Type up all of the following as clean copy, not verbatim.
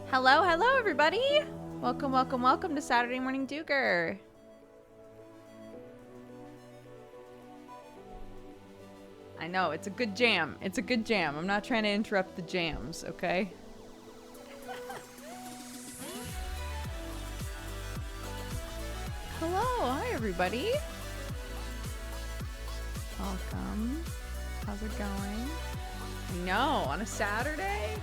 Hello, hello, everybody. Welcome, welcome, welcome to Saturday Morning Dooger. I know, it's a good jam. It's a good jam. I'm not trying to interrupt the jams, okay? Hello, hi, everybody. Welcome. How's it going? I know, on a Saturday?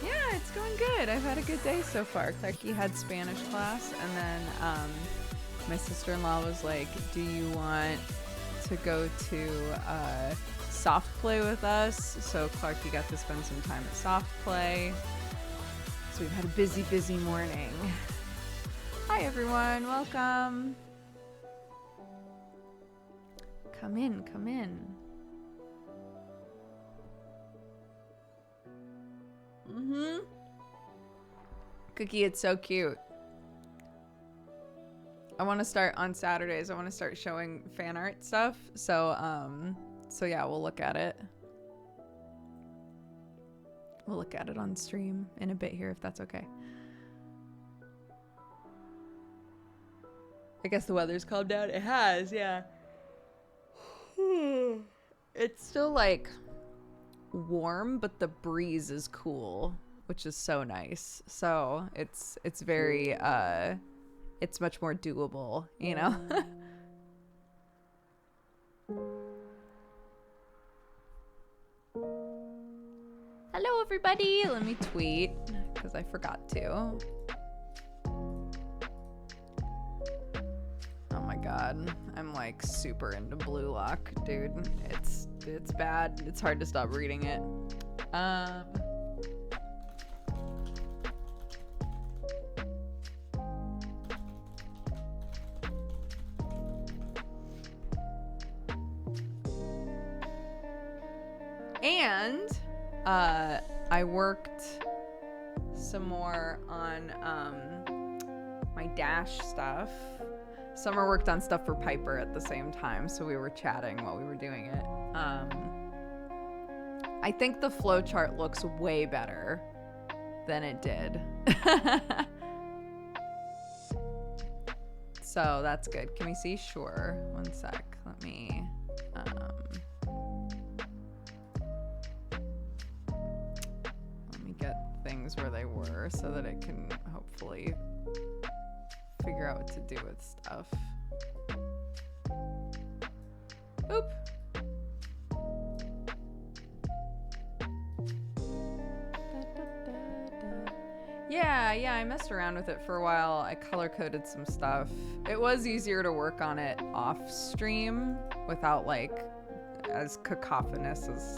Yeah, it's going good. I've had a good day so far. Clarky had Spanish class, and then my sister-in-law was like, do you want to go to soft play with us? So Clarky got to spend some time at soft play. So we've had a busy morning. Hi, everyone. Welcome. Come in, come in. Cookie, it's so cute. I want to start on Saturdays. I want to start showing fan art stuff. So yeah, we'll look at it. We'll look at it on stream in a bit here, if that's okay. I guess the weather's calmed down. It has, yeah. It's still like warm, but the breeze is cool, which is so nice. So it's very it's much more doable, you know. Hello, everybody. Let me tweet because I forgot to. Oh my god, I'm like super into Blue Lock, dude. It's bad. It's hard to stop reading it. And I worked some more on my Dash stuff. Summer worked on stuff for Piper at the same time, so we were chatting while we were doing it. I think the flowchart looks way better than it did. So that's good. Can we see? Sure. One sec. Let me get things where they were so that it can hopefully figure out what to do with stuff. Oop. Yeah, I messed around with it for a while. I color coded some stuff. It was easier to work on it off stream without like as cacophonous as,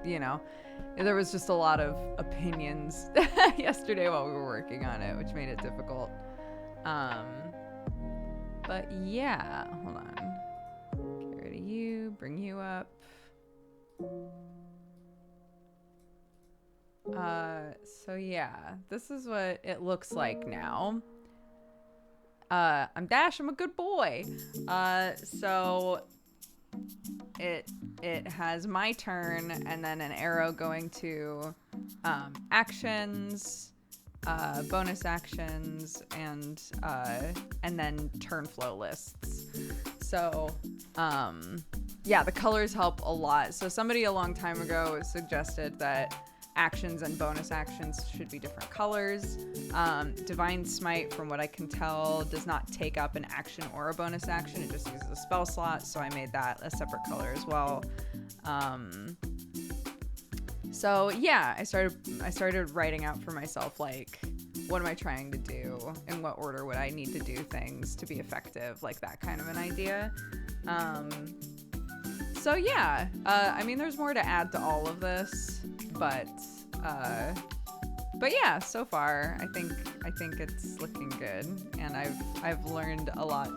you know. There was just a lot of opinions yesterday while we were working on it, which made it difficult. But yeah, hold on. Get rid of you, bring you up. So yeah, this is what it looks like now. I'm Dash, I'm a good boy. So it has my turn and then an arrow going to actions, bonus actions, and then turn flow lists. So yeah, the colors help a lot. So somebody a long time ago suggested that actions and bonus actions should be different colors. Divine Smite, from what I can tell, does not take up an action or a bonus action. It just uses a spell slot, so I made that a separate color as well. So yeah, I started writing out for myself, like, what am I trying to do? In what order would I need to do things to be effective? Like that kind of an idea. So yeah, I mean, there's more to add to all of this, but yeah, so far I think it's looking good, and I've learned a lot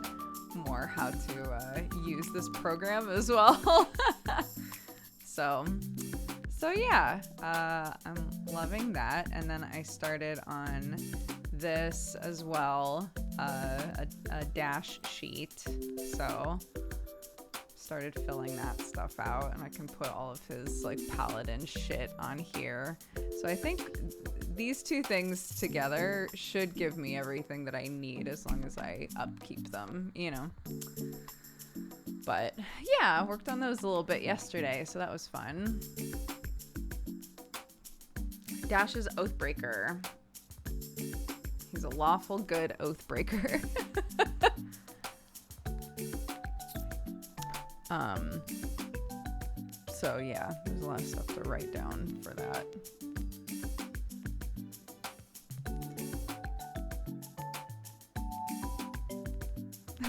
more how to use this program as well. So yeah, I'm loving that. And then I started on this as well, a dash sheet. So started filling that stuff out, and I can put all of his like paladin shit on here. So I think these two things together should give me everything that I need as long as I upkeep them, you know. But yeah, worked on those a little bit yesterday, so that was fun. Dash's Oathbreaker. He's a lawful good Oathbreaker. So yeah, there's a lot of stuff to write down for that.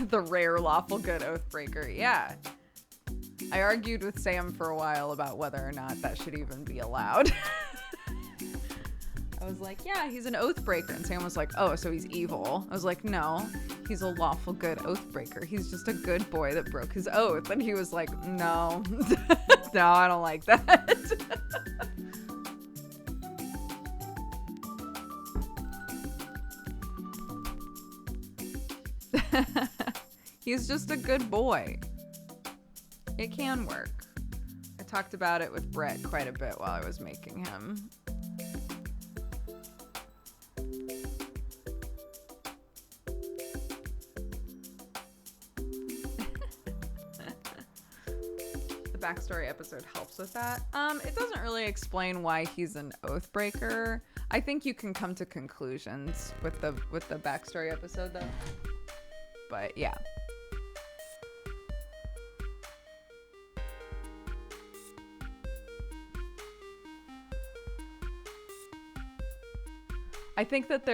The rare lawful good Oathbreaker, yeah. I argued with Sam for a while about whether or not that should even be allowed. I was like, yeah, he's an Oathbreaker. And Sam was like, oh, so he's evil. I was like, no, he's a lawful good Oathbreaker. He's just a good boy that broke his oath. And he was like, no, no, I don't like that. He's just a good boy. It can work. I talked about it with Brett quite a bit while I was making him. Backstory episode helps with that. It doesn't really explain why he's an Oathbreaker. I think you can come to conclusions with the backstory episode though. But yeah. I think that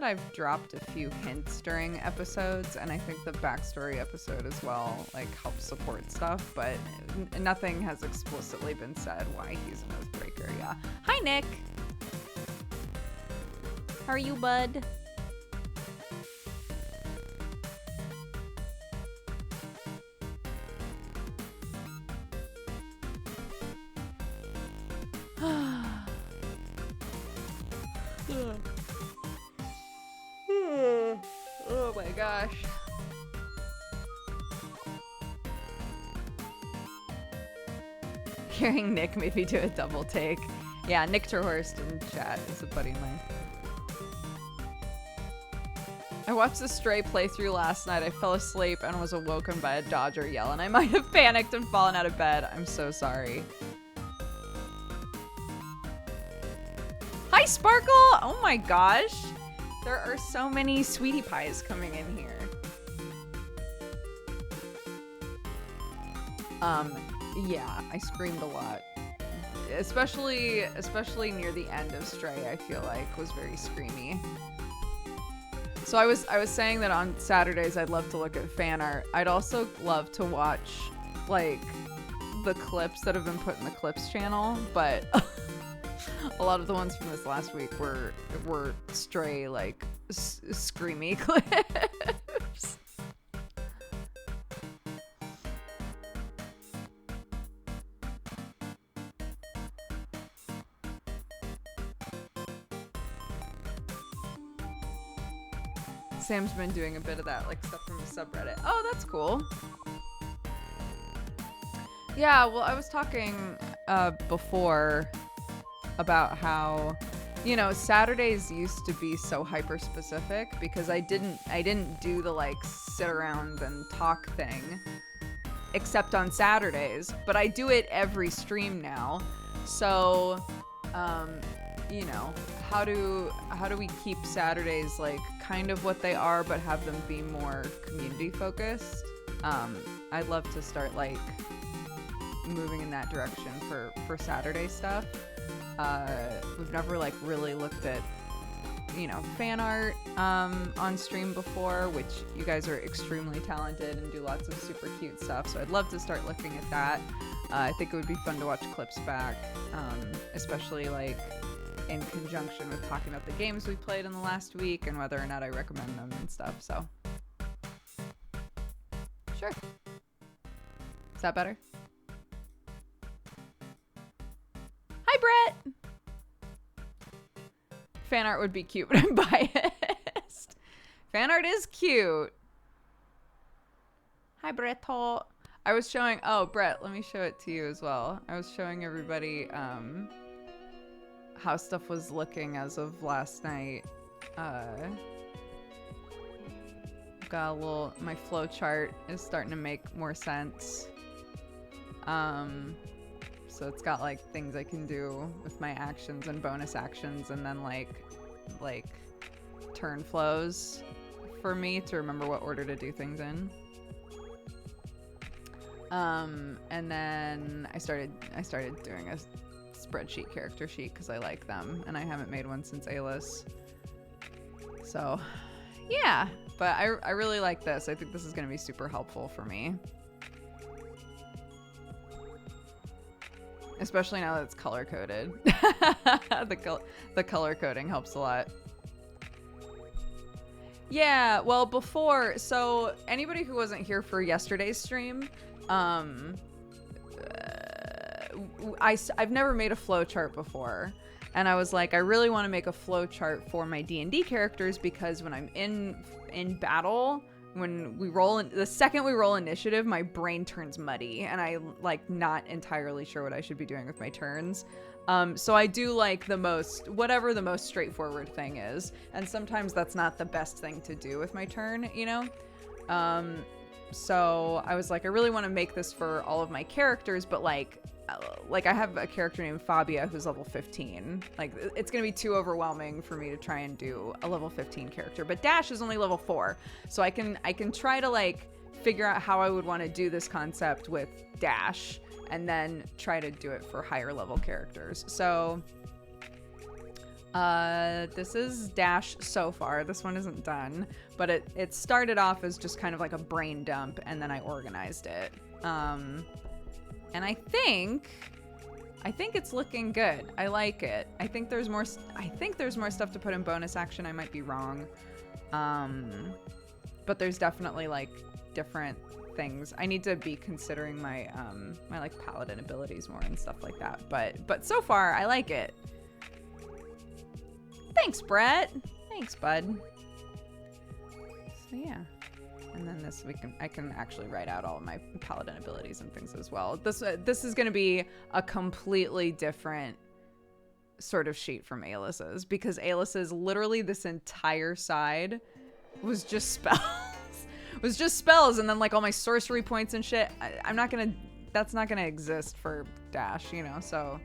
I've dropped a few hints during episodes, and I think the backstory episode as well, like, helps support stuff, but nothing has explicitly been said why he's an Oathbreaker, yeah. Hi, Nick! How are you, bud? Oh my gosh. Hearing Nick made me do a double take. Yeah, Nick Terhorst in chat is a buddy of mine. I watched the Stray playthrough last night. I fell asleep and was awoken by a Dodger yell, and I might have panicked and fallen out of bed. I'm so sorry. Hi, Sparkle! Oh my gosh. There are so many sweetie pies coming in here. Yeah, I screamed a lot. Especially near the end of Stray, I feel like was very screamy. So I was saying that on Saturdays I'd love to look at fan art. I'd also love to watch like the clips that have been put in the clips channel, but a lot of the ones from this last week were Stray like screamy clips. Sam's been doing a bit of that, like stuff from the subreddit. Oh, that's cool. Yeah, well, I was talking before about how, you know, Saturdays used to be so hyper specific because I didn't do the like sit around and talk thing except on Saturdays, but I do it every stream now. So, you know, how do we keep Saturdays like kind of what they are but have them be more community focused? I'd love to start like moving in that direction for Saturday stuff. We've never like really looked at, you know, fan art on stream before, which you guys are extremely talented and do lots of super cute stuff, so I'd love to start looking at that. I think it would be fun to watch clips back, especially like in conjunction with talking about the games we played in the last week and whether or not I recommend them and stuff, so sure. Is that better? Hi, Brett! Fan art would be cute, but I'm biased. Fan art is cute. Hi, Brett. I was showing. Oh, Brett, let me show it to you as well. I was showing everybody how stuff was looking as of last night. Got a little. My flow chart is starting to make more sense. So it's got like things I can do with my actions and bonus actions, and then like turn flows for me to remember what order to do things in. And then I started doing a spreadsheet character sheet because I like them, and I haven't made one since Alice. So yeah, but I really like this. I think this is going to be super helpful for me. Especially now that it's color-coded. The color coding helps a lot. Yeah, well, before, so anybody who wasn't here for yesterday's stream, I've never made a flowchart before. And I was like, I really want to make a flowchart for my D&D characters because when I'm in battle, when we roll the second we roll initiative, my brain turns muddy and I like not entirely sure what I should be doing with my turns. So I do like whatever the most straightforward thing is. And sometimes that's not the best thing to do with my turn, you know? So I was like, I really want to make this for all of my characters, but like I have a character named Fabia who's level 15. Like, it's gonna be too overwhelming for me to try and do a level 15 character, but Dash is only level 4, so I can try to like figure out how I would want to do this concept with Dash and then try to do it for higher level characters. So this is Dash so far. This one isn't done, but it started off as just kind of like a brain dump, and then I organized it. And I think it's looking good. I like it. I think there's more stuff to put in bonus action. I might be wrong. But there's definitely like different things. I need to be considering my my like paladin abilities more and stuff like that. But so far I like it. Thanks, Brett. Thanks, bud. So yeah. And then I can actually write out all of my paladin abilities and things as well. This is going to be a completely different sort of sheet from Alice's, because Alice's literally this entire side was just spells. And then like all my sorcery points and shit. That's not gonna exist for Dash, you know. So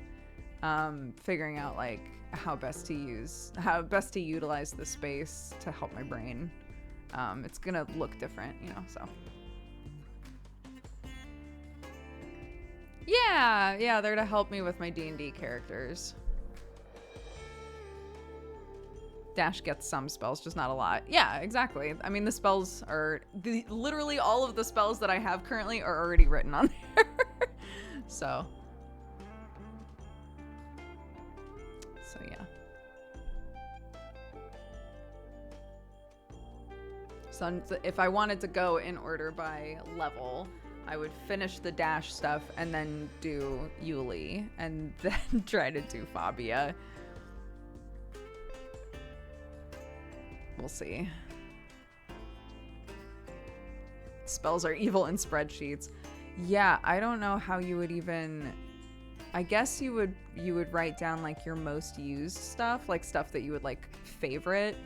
figuring out like how best to utilize the space to help my brain. It's gonna look different, you know, so. Yeah, they're to help me with my D&D characters. Dash gets some spells, just not a lot. Yeah, exactly. I mean, the spells are, literally all of the spells that I have currently are already written on there. So yeah. So if I wanted to go in order by level, I would finish the Dash stuff and then do Yuli and then try to do Fabia. We'll see. Spells are evil in spreadsheets. Yeah, I don't know how you would even... I guess you would write down like your most used stuff, like stuff that you would like favorite.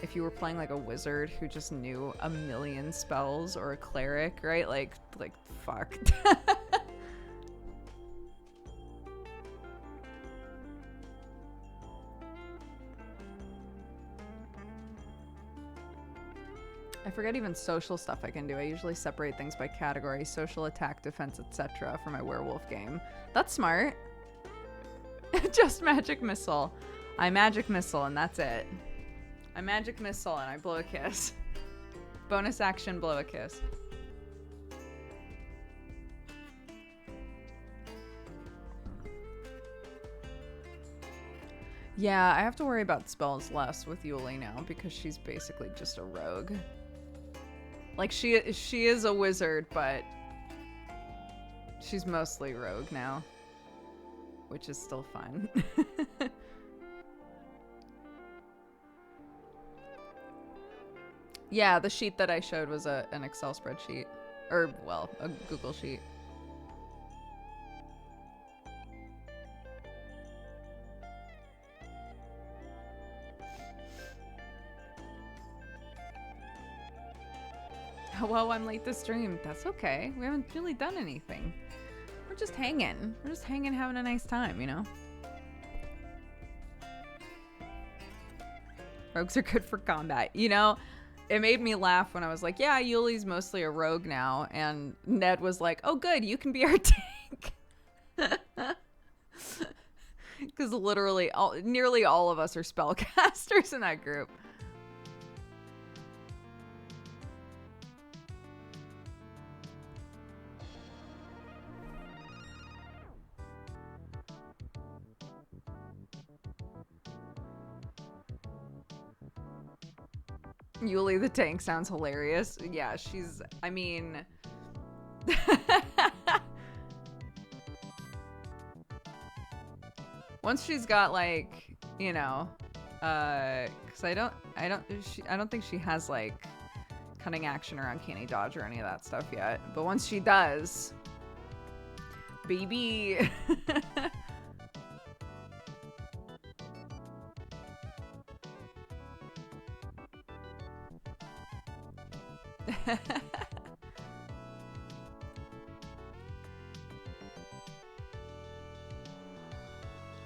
If you were playing like a wizard who just knew a million spells, or a cleric, right? Like fuck. I forget even social stuff I can do. I usually separate things by category: social, attack, defense, etc. for my werewolf game. That's smart. Just magic missile. I magic missile and that's it. I magic missile and I blow a kiss. Bonus action, blow a kiss. Yeah, I have to worry about spells less with Yuli now because she's basically just a rogue. Like she is a wizard, but she's mostly rogue now, which is still fun. Yeah, the sheet that I showed was an Excel spreadsheet. Or, well, a Google sheet. Hello, I'm late to stream. That's okay. We haven't really done anything. We're just hanging. We're just hanging, having a nice time, you know? Rogues are good for combat. You know, it made me laugh when I was like, yeah, Yuli's mostly a rogue now. And Ned was like, oh, good, you can be our tank. Because literally, nearly all of us are spellcasters in that group. Yuli the tank sounds hilarious. Yeah, she's, I mean... Once she's got, like, you know, because I don't think she has, like, cunning action or uncanny dodge or any of that stuff yet. But once she does, baby...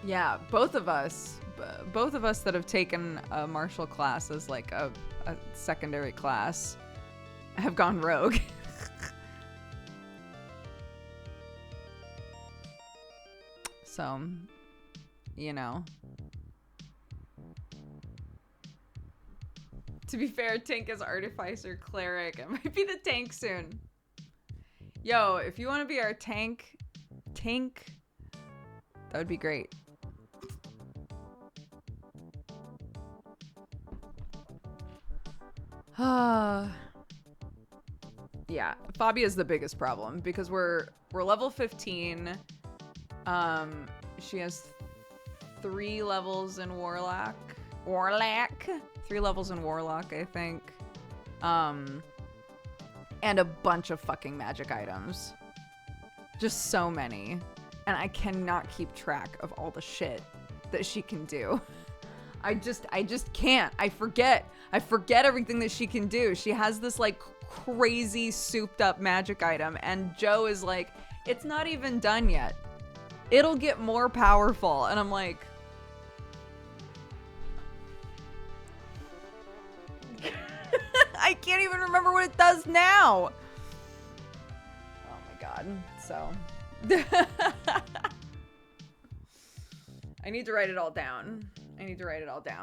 Yeah, both of us that have taken a martial class as like a secondary class have gone rogue. So, you know. To be fair, tank is artificer cleric. It might be the tank soon. Yo, if you want to be our tank, that would be great. Yeah, Fabia is the biggest problem because we're level 15. She has 3 levels in Warlock. 3 levels in Warlock, I think. And a bunch of fucking magic items. Just so many. And I cannot keep track of all the shit that she can do. I just can't. I forget everything that she can do. She has this like crazy souped up magic item and Joe is like, it's not even done yet. It'll get more powerful. And I'm like, I can't even remember what it does now. Oh my god. So I need to write it all down.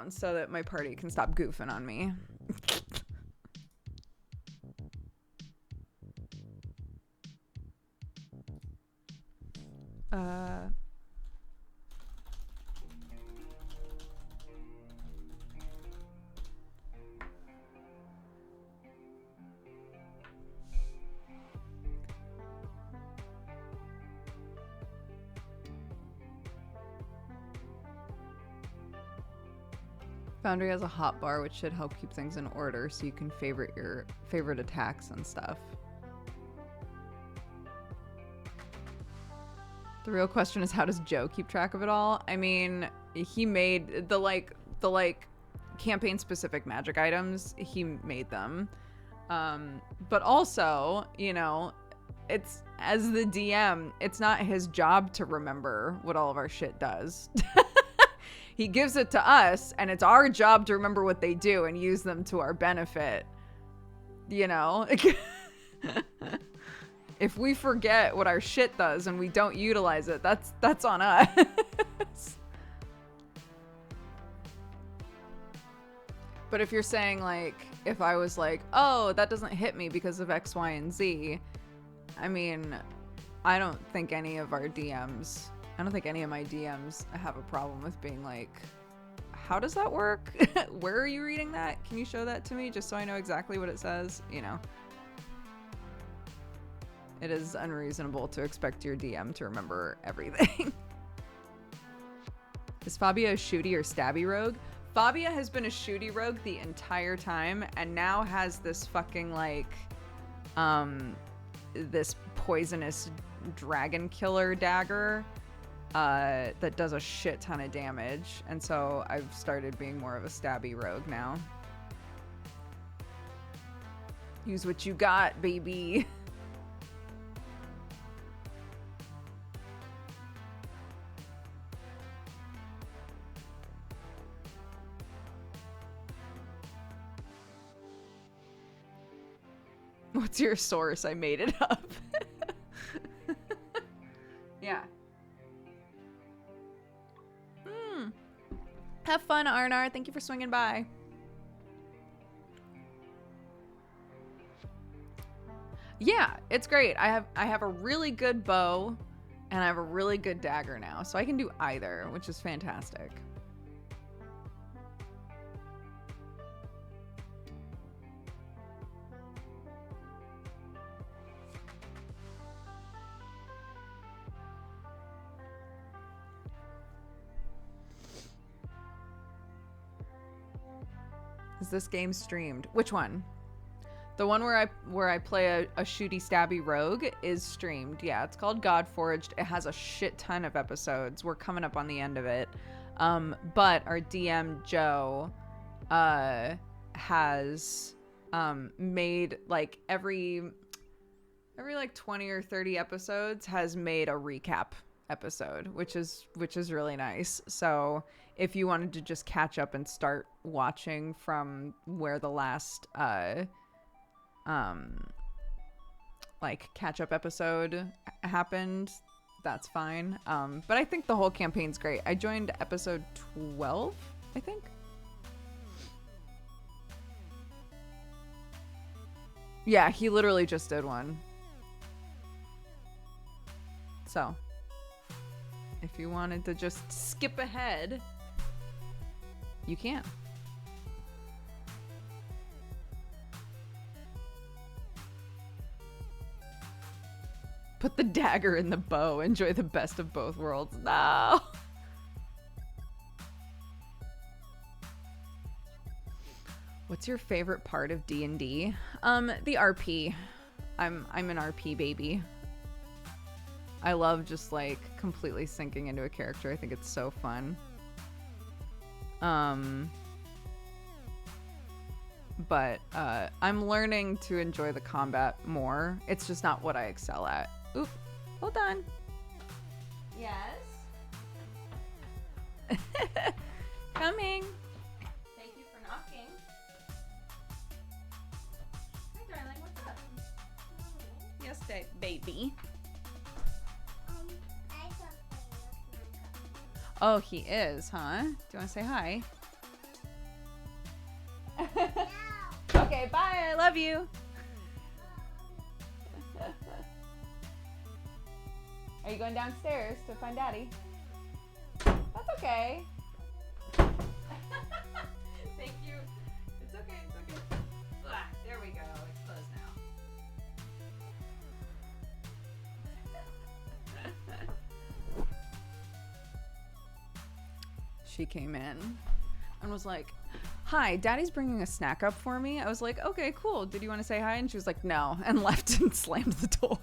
So that my party can stop goofing on me. Foundry has a hotbar, which should help keep things in order so you can favorite your favorite attacks and stuff. The real question is, how does Joe keep track of it all? I mean, he made the campaign specific magic items. He made them. But also, you know, it's, as the DM, it's not his job to remember what all of our shit does. He gives it to us, and it's our job to remember what they do and use them to our benefit. You know? If we forget what our shit does and we don't utilize it, that's on us. But if you're saying, like, if I was like, oh, that doesn't hit me because of X, Y, and Z, I mean, I don't think any of my DMs have a problem with being like, how does that work? Where are you reading that? Can you show that to me just so I know exactly what it says? You know, it is unreasonable to expect your DM to remember everything. Is Fabia a shooty or stabby rogue? Fabia has been a shooty rogue the entire time and now has this fucking like this poisonous dragon killer dagger that does a shit ton of damage, and so I've started being more of a stabby rogue now. Use what you got, baby. What's your source? I made it up. Yeah. Have fun, Arnar. Thank you for swinging by. Yeah, it's great. I have a really good bow and I have a really good dagger now, so I can do either, which is fantastic. Is this game streamed? Which one? The one where I play a shooty stabby rogue is streamed. Yeah, it's called Godforged. It has a shit ton of episodes. We're coming up on the end of it. But our DM Joe has made like every like 20 or 30 episodes has made a recap episode, which is really nice. So if you wanted to just catch up and start watching from where the last like catch up episode happened, that's fine. But I think the whole campaign's great. I joined episode 12, I think. Yeah, he literally just did one. So if you wanted to just skip ahead, you can. Put the dagger in the bow. Enjoy the best of both worlds. No. What's your favorite part of D&D? The RP. I'm an RP baby. I love just like completely sinking into a character. I think it's so fun. But I'm learning to enjoy the combat more. It's just not what I excel at. Oop, hold on. Yes. Coming. Thank you for knocking. Hi, darling. What's up? Yes, baby. Oh, he is, huh? Do you want to say hi? No. Okay, bye. I love you. Are you going downstairs to find Daddy? That's okay. Thank you. It's okay. It's okay. Ah, there we go. It's closed now. She came in and was like, hi, Daddy's bringing a snack up for me. I was like, okay, cool. Did you want to say hi? And she was like, no, and left and slammed the door.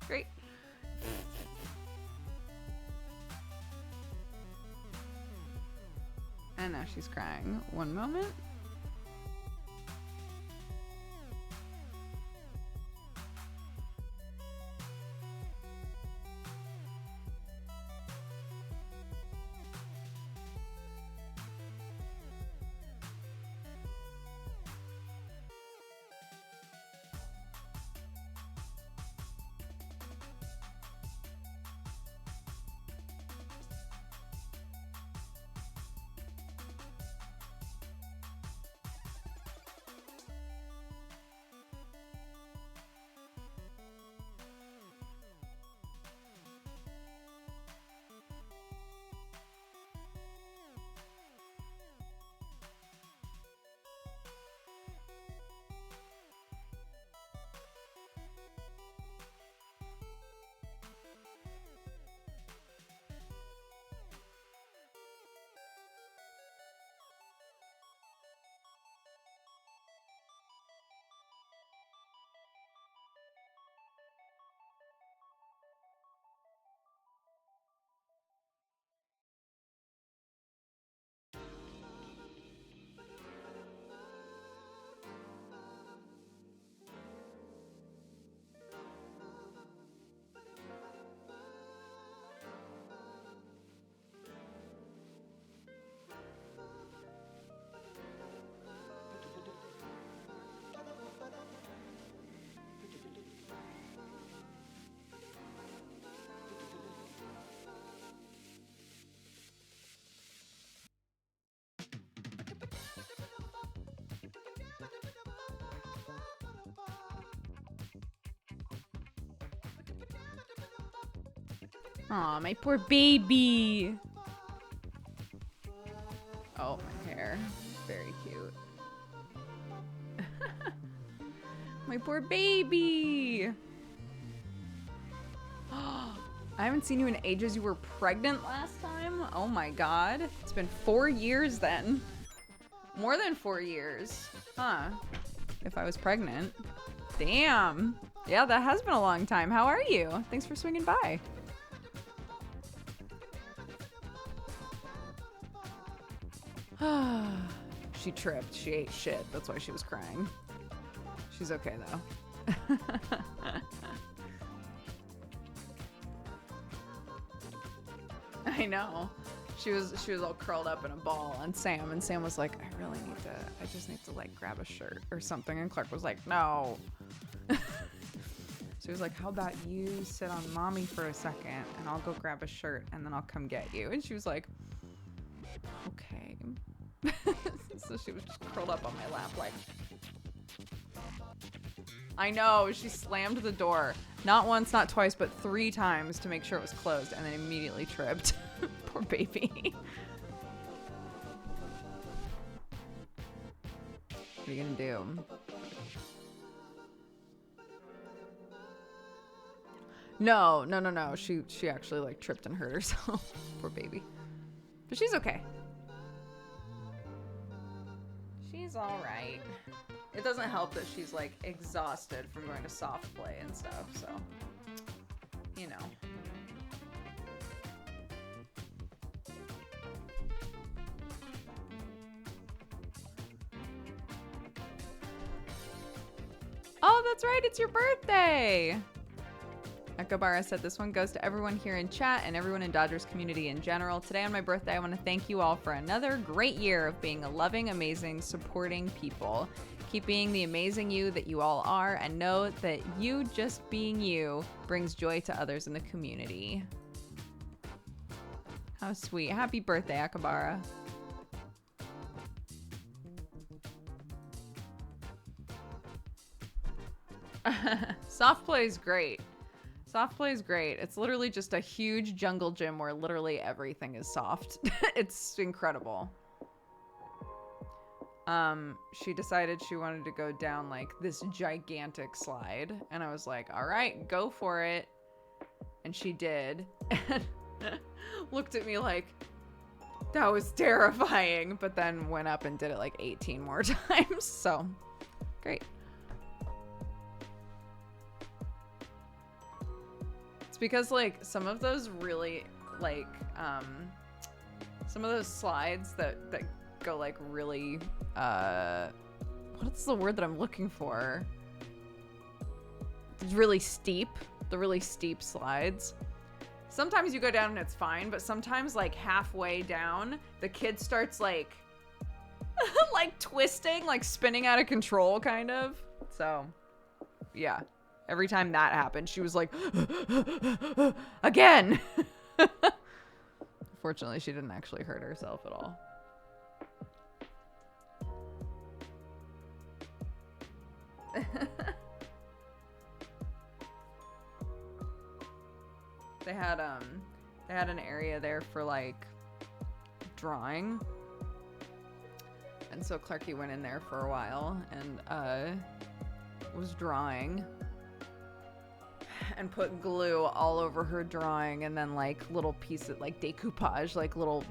Great. And now she's crying. One moment. Aw, my poor baby. Oh, my hair. Very cute. My poor baby. I haven't seen you in ages. You were pregnant last time? Oh my god. It's been 4 years then. More than 4 years. Huh. If I was pregnant. Damn. Yeah, that has been a long time. How are you? Thanks for swinging by. She tripped. She ate shit. That's why she was crying. She's okay though. I know. She was all curled up in a ball on Sam, and Sam was like, I just need to like grab a shirt or something. And Clark was like, no. So he was like, how about you sit on mommy for a second and I'll go grab a shirt and then I'll come get you. And she was like, okay. So she was just curled up on my lap like, I know, she slammed the door. Not once, not twice, but 3 times to make sure it was closed and then immediately tripped. Poor baby. What are you gonna do? No. She actually like tripped and hurt herself. Poor baby. But she's okay. She's all right. It doesn't help that she's like exhausted from going to soft play and stuff, so you know. Oh, that's right, it's your birthday! Akabara said this one goes to everyone here in chat and everyone in Dodgers community in general. Today on my birthday, I want to thank you all for another great year of being a loving, amazing, supporting people. Keep being the amazing you that you all are, and know that you just being you brings joy to others in the community. How sweet. Happy birthday, Akabara. Soft play is great. Soft play is great. It's literally just a huge jungle gym where literally everything is soft. It's incredible. She decided she wanted to go down like this gigantic slide, and I was like, all right, go for it. And she did, and looked at me like, that was terrifying, but then went up and did it like 18 more times. So great. It's because like some of those really like some of those slides that go like really what's the word that I'm looking for? It's really steep. The really steep slides. Sometimes you go down and it's fine, but sometimes like halfway down, the kid starts like like twisting, like spinning out of control kind of. So yeah. Every time that happened, she was like, again. Fortunately, she didn't actually hurt herself at all. They had an area there for like drawing. And so Clarky went in there for a while and was drawing. And put glue all over her drawing, and then like little pieces, like decoupage, like little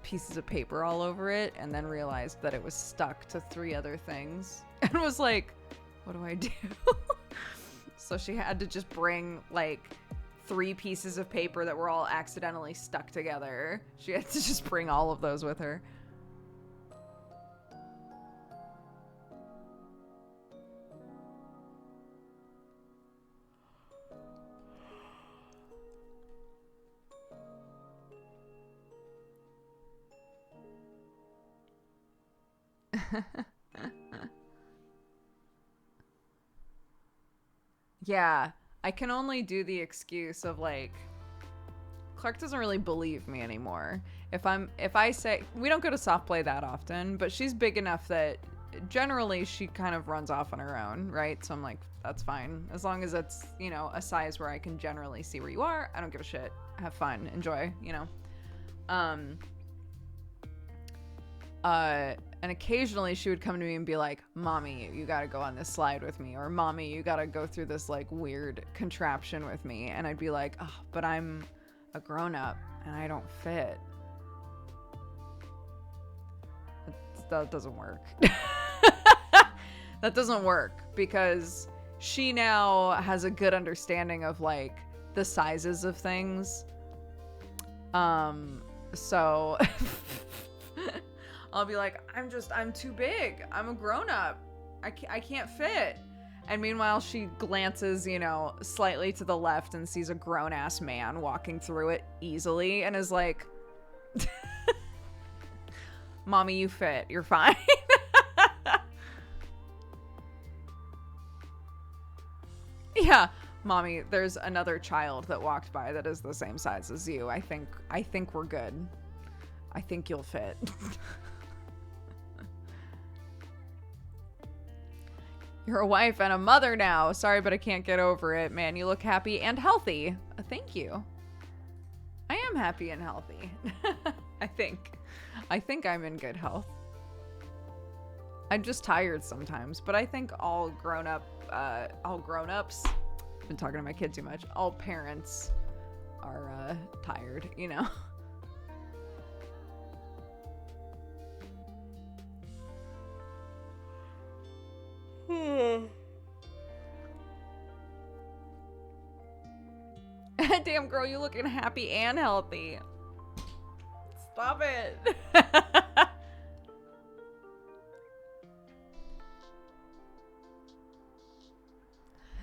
pieces of paper all over it, and then realized that it was stuck to 3 other things and was like, what do I do? So she had to just bring like 3 pieces of paper that were all accidentally stuck together. She had to just bring all of those with her. Yeah, I can only do the excuse of like, Clark doesn't really believe me anymore. If I say, we don't go to soft play that often, but she's big enough that generally she kind of runs off on her own, right? So I'm like, that's fine. As long as it's, you know, a size where I can generally see where you are, I don't give a shit. Have fun, enjoy, you know. And occasionally she would come to me and be like, Mommy, you gotta go on this slide with me, or Mommy, you gotta go through this like weird contraption with me. And I'd be like, oh, but I'm a grown-up and I don't fit. That doesn't work. That doesn't work because she now has a good understanding of like the sizes of things. So I'll be like, I'm too big. I'm a grown up. I can't fit. And meanwhile, she glances, you know, slightly to the left and sees a grown ass man walking through it easily and is like, Mommy, you fit. You're fine. Yeah, Mommy, there's another child that walked by that is the same size as you. I think we're good. I think you'll fit. You're a wife and a mother now. Sorry, but I can't get over it. Man, you look happy and healthy. Thank you. I am happy and healthy. I think I'm in good health. I'm just tired sometimes, but I think all grown-ups, I've been talking to my kid too much, all parents are tired, you know? Damn, girl, you looking happy and healthy. Stop it.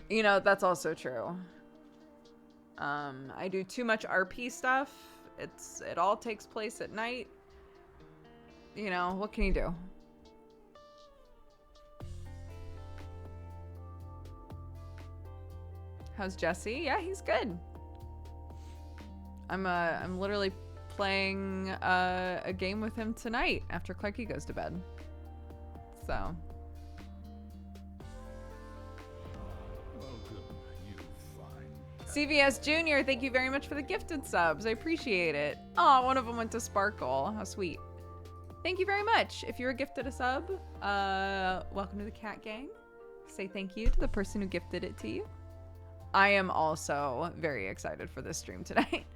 You know, that's also true. I do too much RP stuff. It all takes place at night. You know, what can you do? How's Jesse? Yeah, he's good. I'm literally playing a game with him tonight after Clarky goes to bed. So. Welcome, you fine. CVS Jr., thank you very much for the gifted subs. I appreciate it. Oh, one of them went to Sparkle. How sweet. Thank you very much. If you're gifted a sub, welcome to the Cat Gang. Say thank you to the person who gifted it to you. I am also very excited for this stream tonight.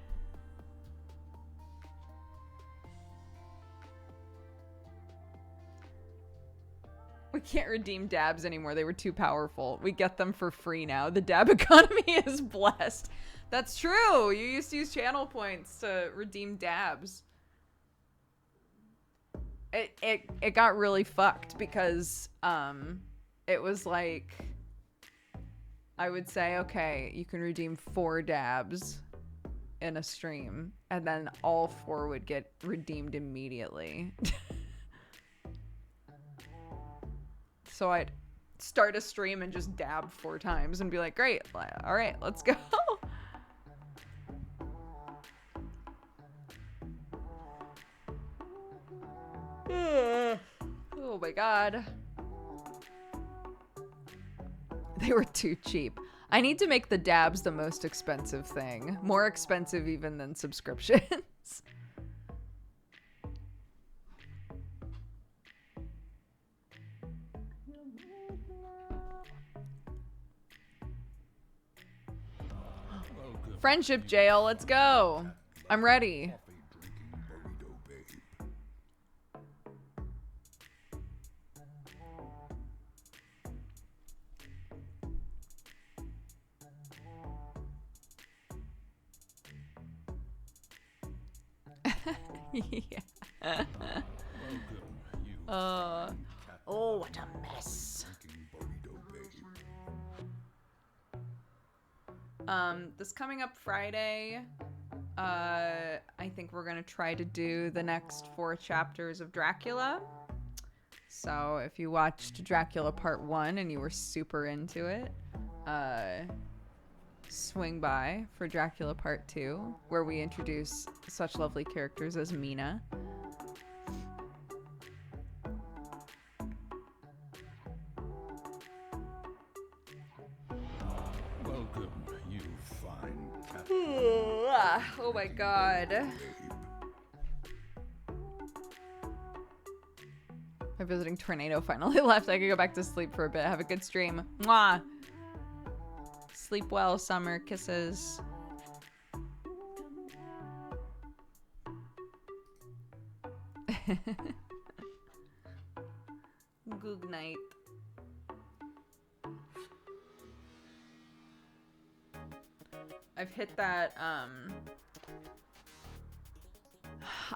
We can't redeem dabs anymore. They were too powerful. We get them for free now. The dab economy is blessed. That's true. You used to use channel points to redeem dabs. It got really fucked because it was like, I would say, okay, you can redeem 4 dabs in a stream, and then all 4 would get redeemed immediately. So I'd start a stream and just dab 4 times and be like, great, all right, let's go. Oh my god. They were too cheap. I need to make the dabs the most expensive thing. More expensive even than subscriptions. Friendship jail, let's go. I'm ready. Yeah. Oh, what a mess. This coming up Friday, I think we're gonna try to do the next 4 chapters of Dracula. So if you watched Dracula Part 1 and you were super into it, swing by for Dracula Part 2, where we introduce such lovely characters as Mina. Oh my god. My visiting tornado finally left. I could go back to sleep for a bit. Have a good stream. Mwah. Sleep well, Summer. Kisses. Good night. I've hit that,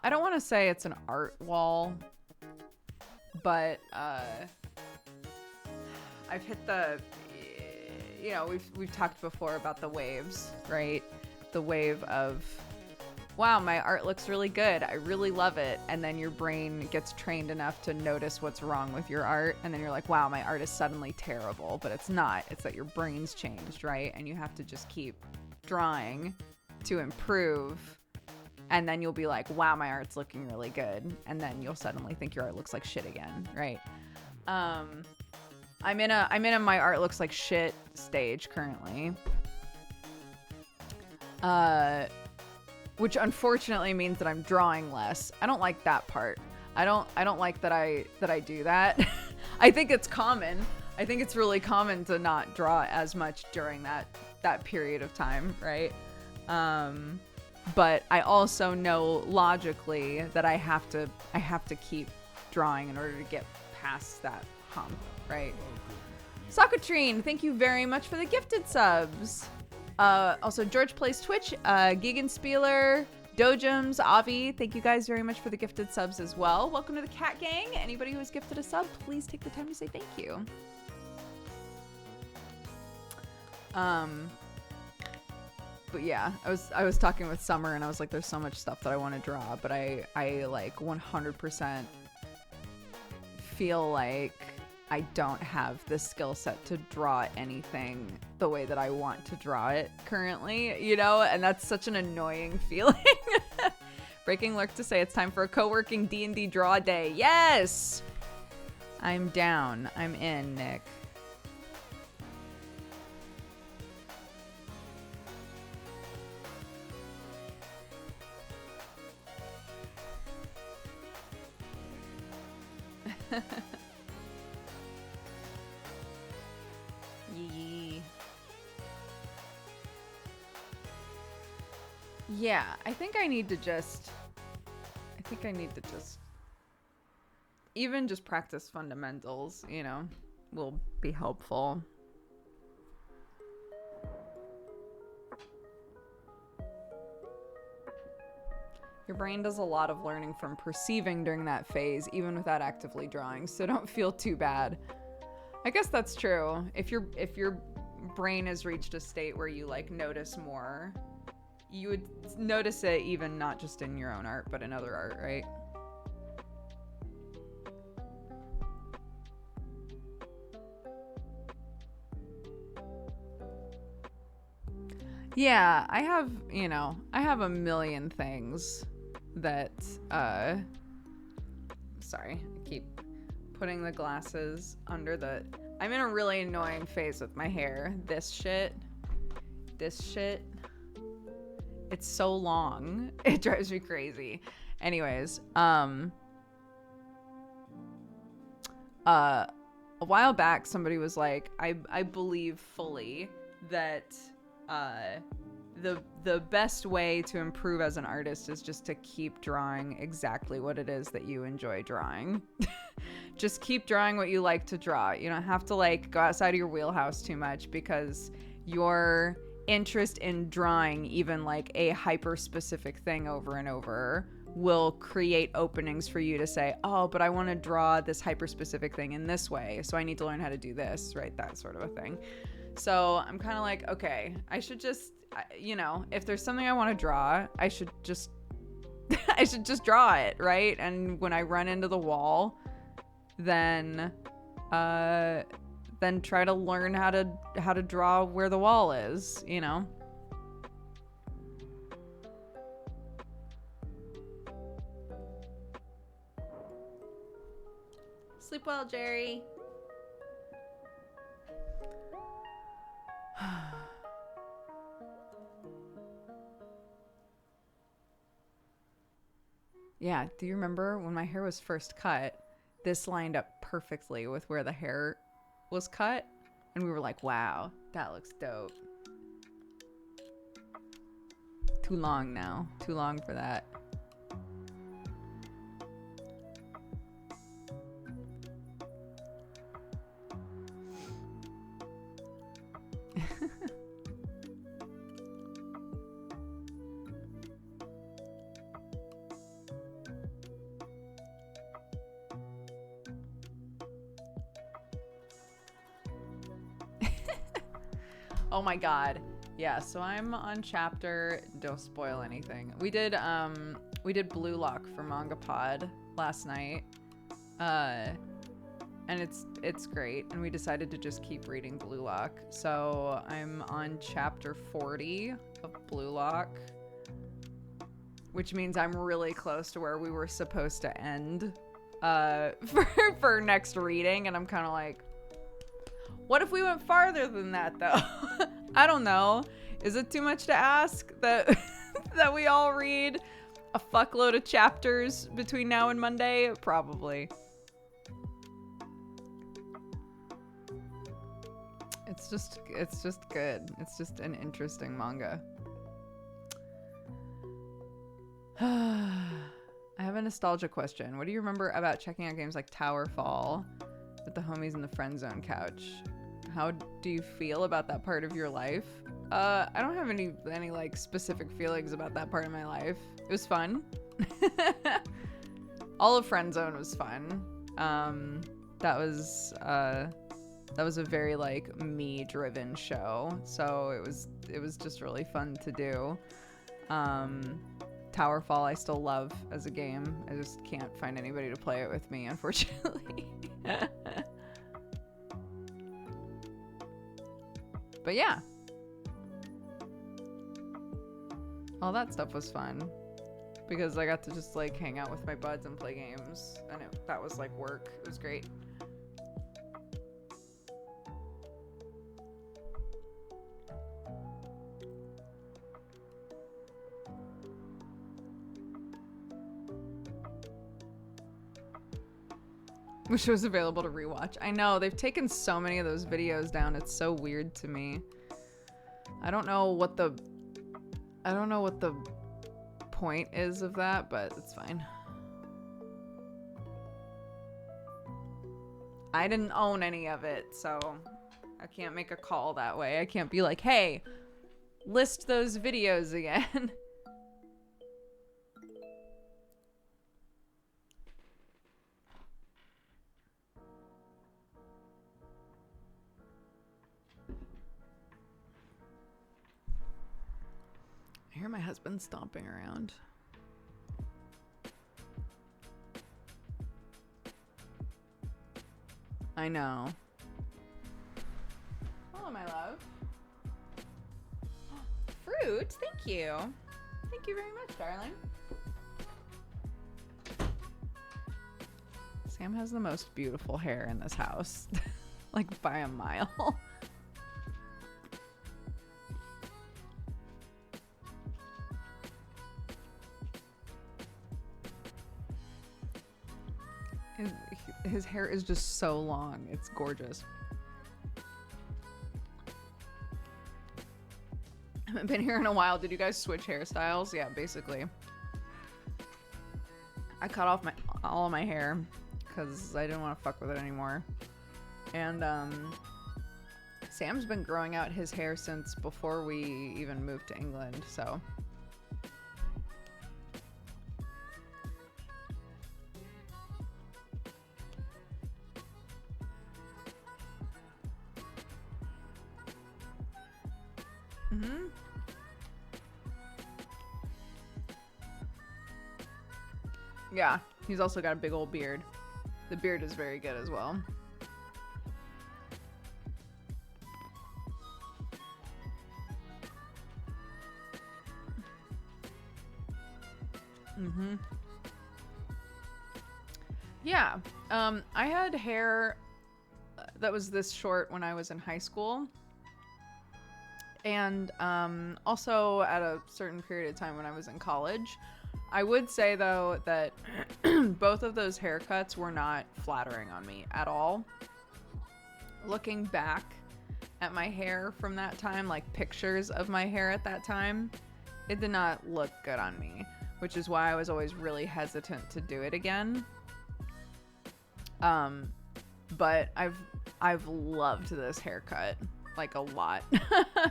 I don't want to say it's an art wall, but, I've hit the, you know, we've talked before about the waves, right? The wave of, wow, my art looks really good. I really love it. And then your brain gets trained enough to notice what's wrong with your art. And then you're like, wow, my art is suddenly terrible. But it's not. It's that your brain's changed, right? And you have to just keep drawing to improve. And then you'll be like, wow, my art's looking really good. And then you'll suddenly think your art looks like shit again, right? I'm in a my art looks like shit stage currently. Which unfortunately means that I'm drawing less. I don't like that part. I don't like that I do that. I think it's common. I think it's really common to not draw as much during that period of time, right? But I also know logically that I have to keep drawing in order to get past that hump, right? Sockatrine, thank you very much for the gifted subs. Also, George Plays Twitch, Giganspieler, Dojums, Avi, thank you guys very much for the gifted subs as well. Welcome to the Cat Gang. Anybody who has gifted a sub, please take the time to say thank you. But yeah, I was talking with Summer and I was like, there's so much stuff that I want to draw, but I like 100% feel like I don't have the skill set to draw anything the way that I want to draw it currently, you know? And that's such an annoying feeling. Breaking Lurk to say it's time for a co-working D&D draw day. Yes! I'm down. I'm in, Nick. Yeah, I think I need to just even just practice fundamentals, you know, will be helpful. Your brain does a lot of learning from perceiving during that phase, even without actively drawing, so don't feel too bad. I guess that's true. If your brain has reached a state where you like notice more, you would notice it even not just in your own art, but in other art, right? Yeah, I have a million things that, sorry, I keep putting the glasses under the, I'm in a really annoying phase with my hair. This shit. It's so long. It drives me crazy. Anyways, a while back, somebody was like, I believe fully that the best way to improve as an artist is just to keep drawing exactly what it is that you enjoy drawing. Just keep drawing what you like to draw. You don't have to like go outside of your wheelhouse too much, because your interest in drawing even like a hyper specific thing over and over will create openings for you to say, oh, but I want to draw this hyper specific thing in this way, so I need to learn how to do this, right? That sort of a thing. So I'm kind of like, okay, I should just, you know, if there's something I want to draw, I should just draw it, right? And when I run into the wall, then try to learn how to draw where the wall is, you know? Sleep well, Jerry. Yeah, do you remember when my hair was first cut? This lined up perfectly with where the hair was cut. And we were like, wow, that looks dope. Too long now. Too long for that. Oh my god. Yeah, so I'm on chapter, don't spoil anything. We did Blue Lock for Manga Pod last night. And it's great, and we decided to just keep reading Blue Lock. So I'm on chapter 40 of Blue Lock, which means I'm really close to where we were supposed to end for next reading, and I'm kind of like, what if we went farther than that, though? I don't know. Is it too much to ask that that we all read a fuckload of chapters between now and Monday? Probably. It's just good. It's just an interesting manga. I have a nostalgia question. What do you remember about checking out games like Tower Fall with the homies in the friend zone couch? How do you feel about that part of your life? I don't have any like specific feelings about that part of my life. It was fun. All of Friend Zone was fun. That was a very like me driven show. So it was just really fun to do. Towerfall I still love as a game. I just can't find anybody to play it with me, unfortunately. But yeah, all that stuff was fun because I got to just like hang out with my buds and play games, and that was like work. It was great. Wish it was available to rewatch. I know, they've taken so many of those videos down. It's so weird to me. I don't know what the point is of that, but it's fine. I didn't own any of it, so I can't make a call that way. I can't be like, hey, list those videos again. I hear my husband stomping around. I know. Hello, my love. Fruit, thank you. Thank you very much, darling. Sam has the most beautiful hair in this house. Like by a mile. His hair is just so long. It's gorgeous. I haven't been here in a while. Did you guys switch hairstyles? Yeah, basically. I cut off all of my hair because I didn't want to fuck with it anymore. And Sam's been growing out his hair since before we even moved to England, so... Yeah, he's also got a big old beard. The beard is very good as well. Yeah, I had hair that was this short when I was in high school. And also at a certain period of time when I was in college. I would say, though, that both of those haircuts were not flattering on me at all. Looking back at my hair from that time, like pictures of my hair at that time, it did not look good on me, which is why I was always really hesitant to do it again. But I've loved this haircut, like, a lot.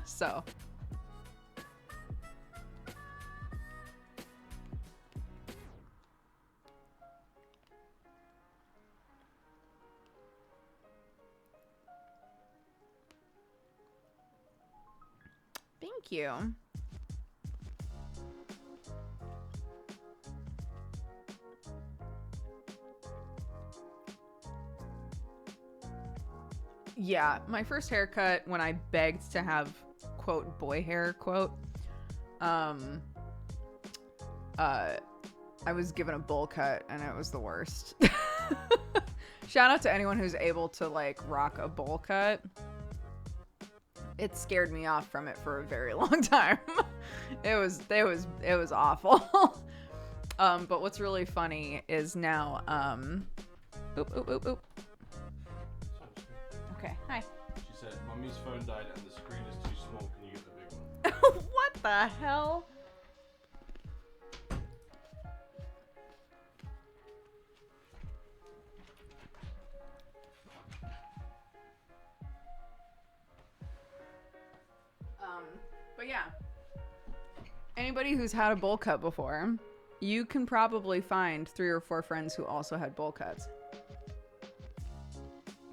So... Thank you. Yeah, my first haircut when I begged to have, quote, boy hair, quote, I was given a bowl cut and it was the worst. Shout out to anyone who's able to, like, rock a bowl cut. It scared me off from it for a very long time. It was awful. But what's really funny is now, oop. Okay, hi. She said, Mummy's phone died and the screen is too small. Can you get the big one? What the hell? But yeah, anybody who's had a bowl cut before, you can probably find 3 or 4 friends who also had bowl cuts.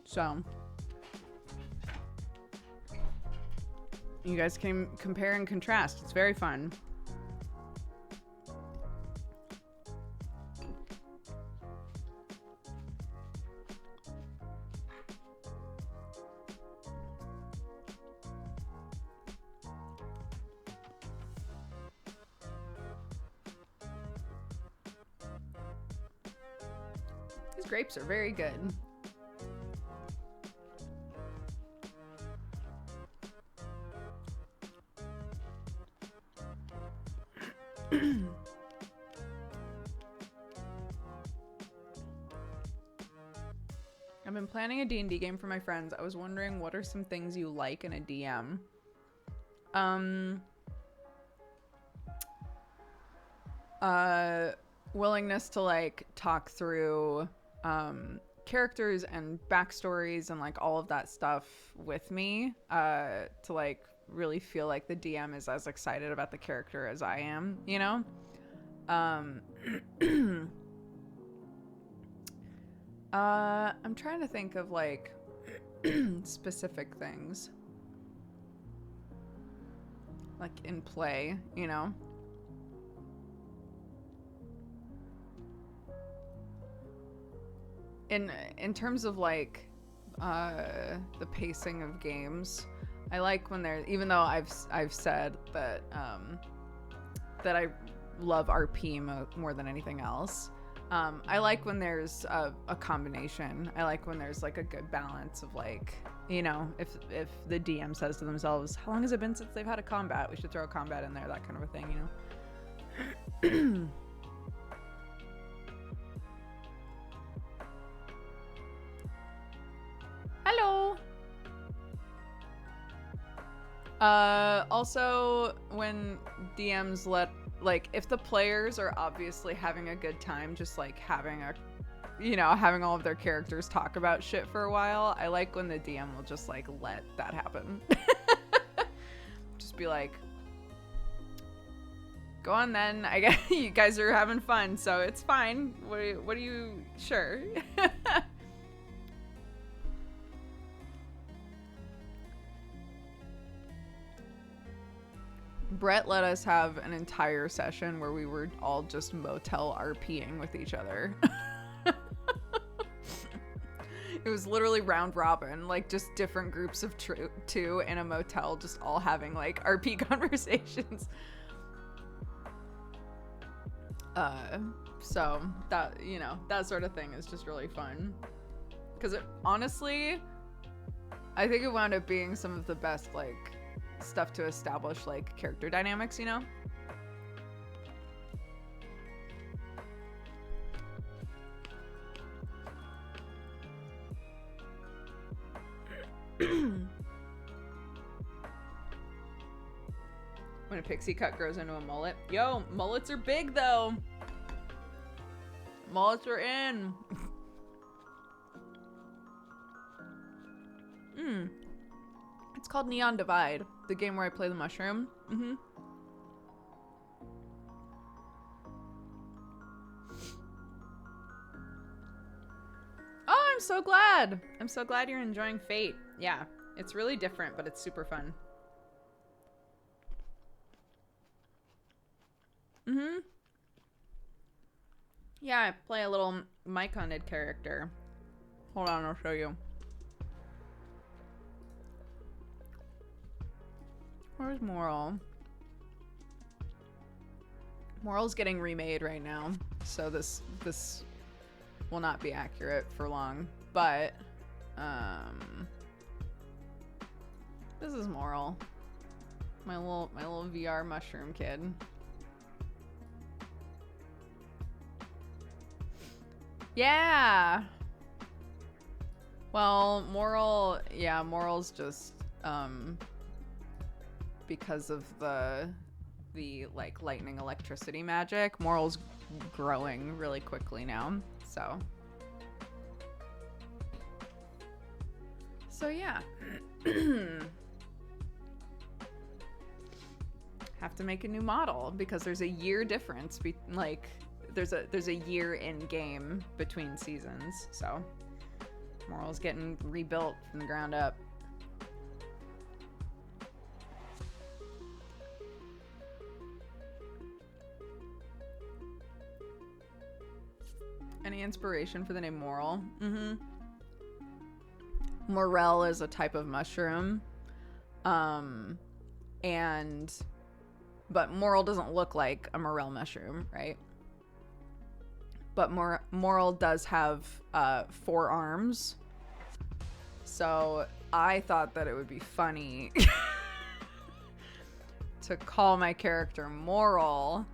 So you guys can compare and contrast. It's very fun. These grapes are very good. I've been planning a D&D game for my friends. I was wondering, what are some things you like in a DM? Willingness to, like, talk through characters and backstories and, like, all of that stuff with me, to, like, really feel like the DM is as excited about the character as I am, you know? I'm trying to think of, like, specific things, like, in play, you know? In terms of, like, the pacing of games, I like when they're, even though I've said that that I love RP more than anything else, I like when there's a combination. I like when there's, like, a good balance of, like, you know, if the DM says to themselves, how long has it been since they've had a combat? We should throw a combat in there, that kind of a thing, you know? Hello. Also, when DMs let, like, if the players are obviously having a good time, just, like, having all of their characters talk about shit for a while, I like when the DM will just, like, let that happen. Just be like, go on then, I guess you guys are having fun, so it's fine. What do you, sure. Brett let us have an entire session where we were all just motel RPing with each other. It was literally round robin, like, just different groups of two in a motel, just all having, like, RP conversations. So that, you know, that sort of thing is just really fun. Because honestly, I think it wound up being some of the best, like, stuff to establish, like, character dynamics, you know? When a pixie cut grows into a mullet. Yo, mullets are big though. Mullets are in. It's called Neon Divide, the game where I play the mushroom. Oh, I'm so glad. I'm so glad you're enjoying Fate. Yeah, it's really different, but it's super fun. Yeah, I play a little mic-hunted character. Hold on, I'll show you. Where's Moral? Moral's getting remade right now, so this will not be accurate for long. But this is Moral, my little VR mushroom kid. Yeah. Well, Moral's just because of the like lightning electricity magic, Moral's growing really quickly now. So yeah. Have to make a new model because there's a year difference there's a year in game between seasons, so Moral's getting rebuilt from the ground up. Any inspiration for the name Moral? Morel is a type of mushroom, but Moral doesn't look like a morel mushroom, right? But Moral does have 4 arms. So I thought that it would be funny to call my character Moral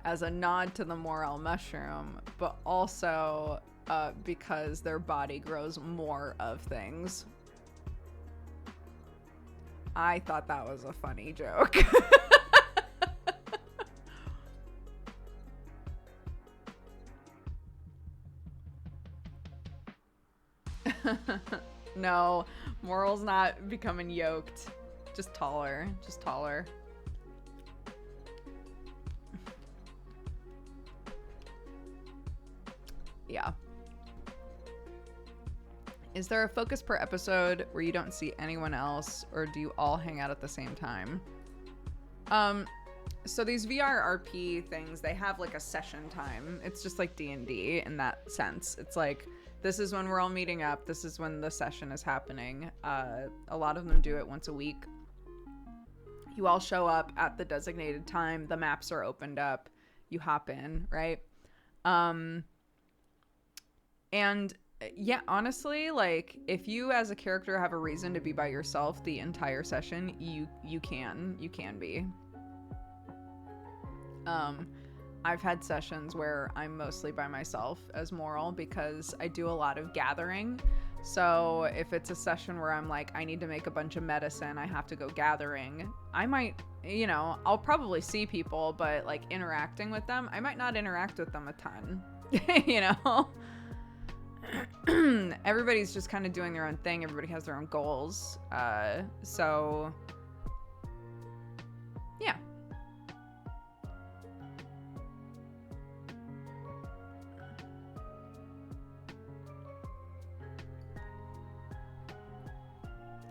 as a nod to the morel mushroom, but also because their body grows more of things. I thought that was a funny joke. No, Moral's not becoming yoked. Just taller. Yeah. Is there a focus per episode where you don't see anyone else, or do you all hang out at the same time? So these VR RP things, they have like a session time. It's just like D&D in that sense. It's like, this is when we're all meeting up. This is when the session is happening. A lot of them do it once a week. You all show up at the designated time. The maps are opened up. You hop in, right? And yeah, honestly, like if you as a character have a reason to be by yourself the entire session, you can be. I've had sessions where I'm mostly by myself as Moral because I do a lot of gathering. So if it's a session where I'm like, I need to make a bunch of medicine, I have to go gathering, I might, I'll probably see people, but like interacting with them, I might not interact with them a ton, Everybody's just kind of doing their own thing. Everybody has their own goals. So yeah.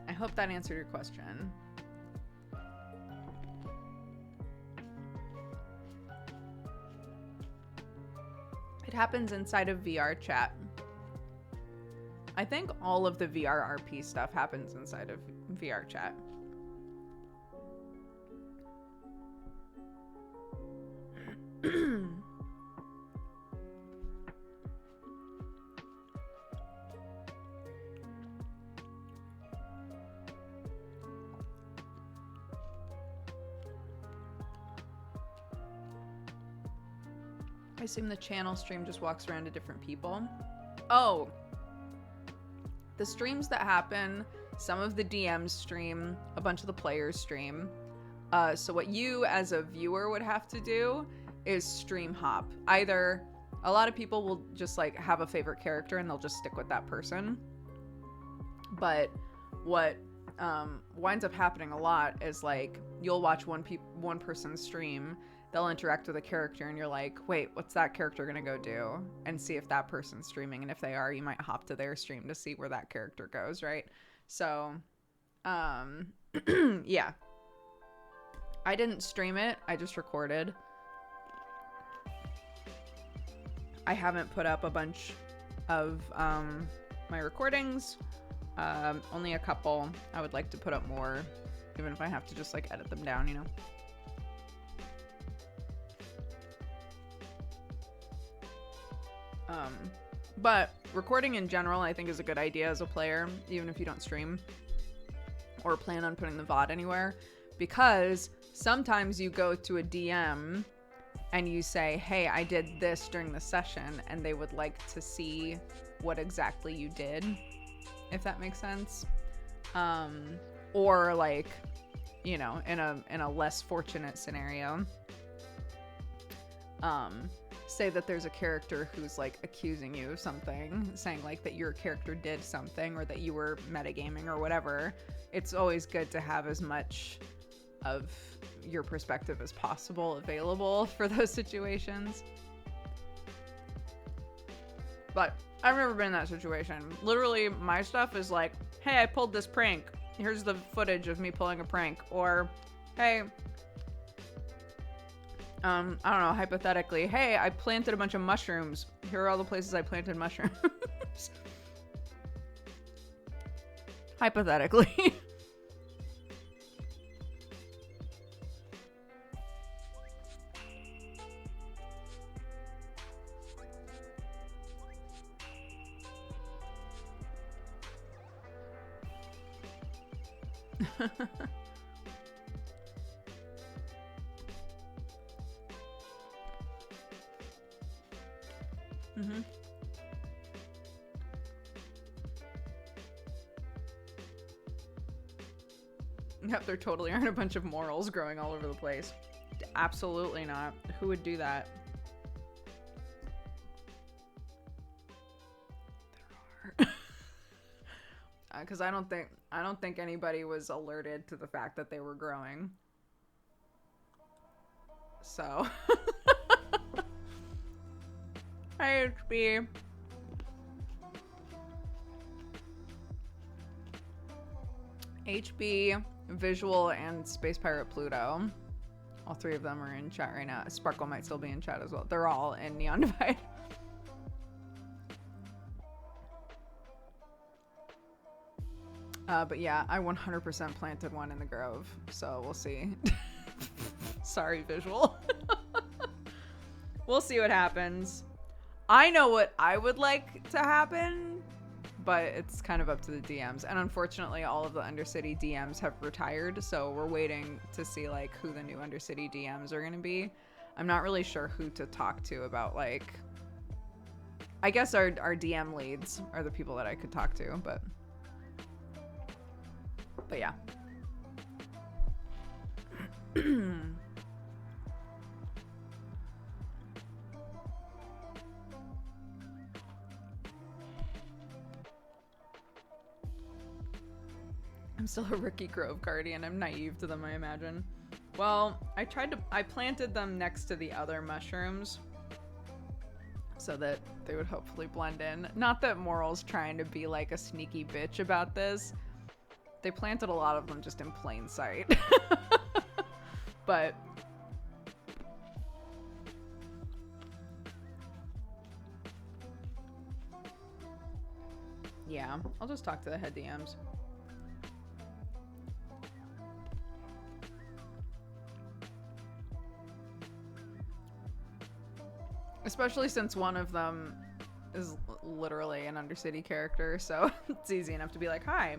I hope that answered your question. It happens inside of VR chat. I think all of the VR RP stuff happens inside of VR chat. I assume the channel stream just walks around to different people. Oh, the streams that happen, some of the DMs stream, a bunch of the players stream. So what you as a viewer would have to do is stream hop. Either a lot of people will just like have a favorite character and they'll just stick with that person. But what winds up happening a lot is like you'll watch one person stream, they'll interact with a character and you're like, wait, what's that character gonna go do? And see if that person's streaming, and if they are, you might hop to their stream to see where that character goes, right? So yeah, I didn't stream it, I just recorded. I haven't put up a bunch of my recordings, only a couple. I would like to put up more, even if I have to just like edit them down, you know? But recording in general, I think, is a good idea as a player, even if you don't stream or plan on putting the VOD anywhere, because sometimes you go to a DM and you say, hey, I did this during the session, and they would like to see what exactly you did, if that makes sense. Or like, you know, in a less fortunate scenario, say that there's a character who's like accusing you of something, saying like that your character did something or that you were metagaming or whatever. It's always good to have as much of your perspective as possible available for those situations. But I've never been in that situation. Literally, my stuff is like, hey, I pulled this prank. Here's the footage of me pulling a prank. Or, hey, I don't know, hypothetically, hey, I planted a bunch of mushrooms. Here are all the places I planted mushrooms. Hypothetically. Mm-hmm. Yep, there totally aren't a bunch of morals growing all over the place. Absolutely not. Who would do that? There are. Because I don't think anybody was alerted to the fact that they were growing. So. Hi, HB. HB, Visual, and Space Pirate Pluto. All three of them are in chat right now. Sparkle might still be in chat as well. They're all in Neon Divide. But yeah, I 100% planted one in the Grove, so we'll see. Sorry, Visual. We'll see what happens. I know what I would like to happen, but it's kind of up to the DMs. And unfortunately, all of the Undercity DMs have retired, so we're waiting to see like who the new Undercity DMs are going to be. I'm not really sure who to talk to about, like, I guess our DM leads are the people that I could talk to, but yeah. I'm still a rookie Grove Guardian. I'm naive to them, I imagine. Well, I planted them next to the other mushrooms so that they would hopefully blend in. Not that Moral's trying to be like a sneaky bitch about this. They planted a lot of them just in plain sight. But yeah, I'll just talk to the head DMs. Especially since one of them is literally an Undercity character, so it's easy enough to be like, hi.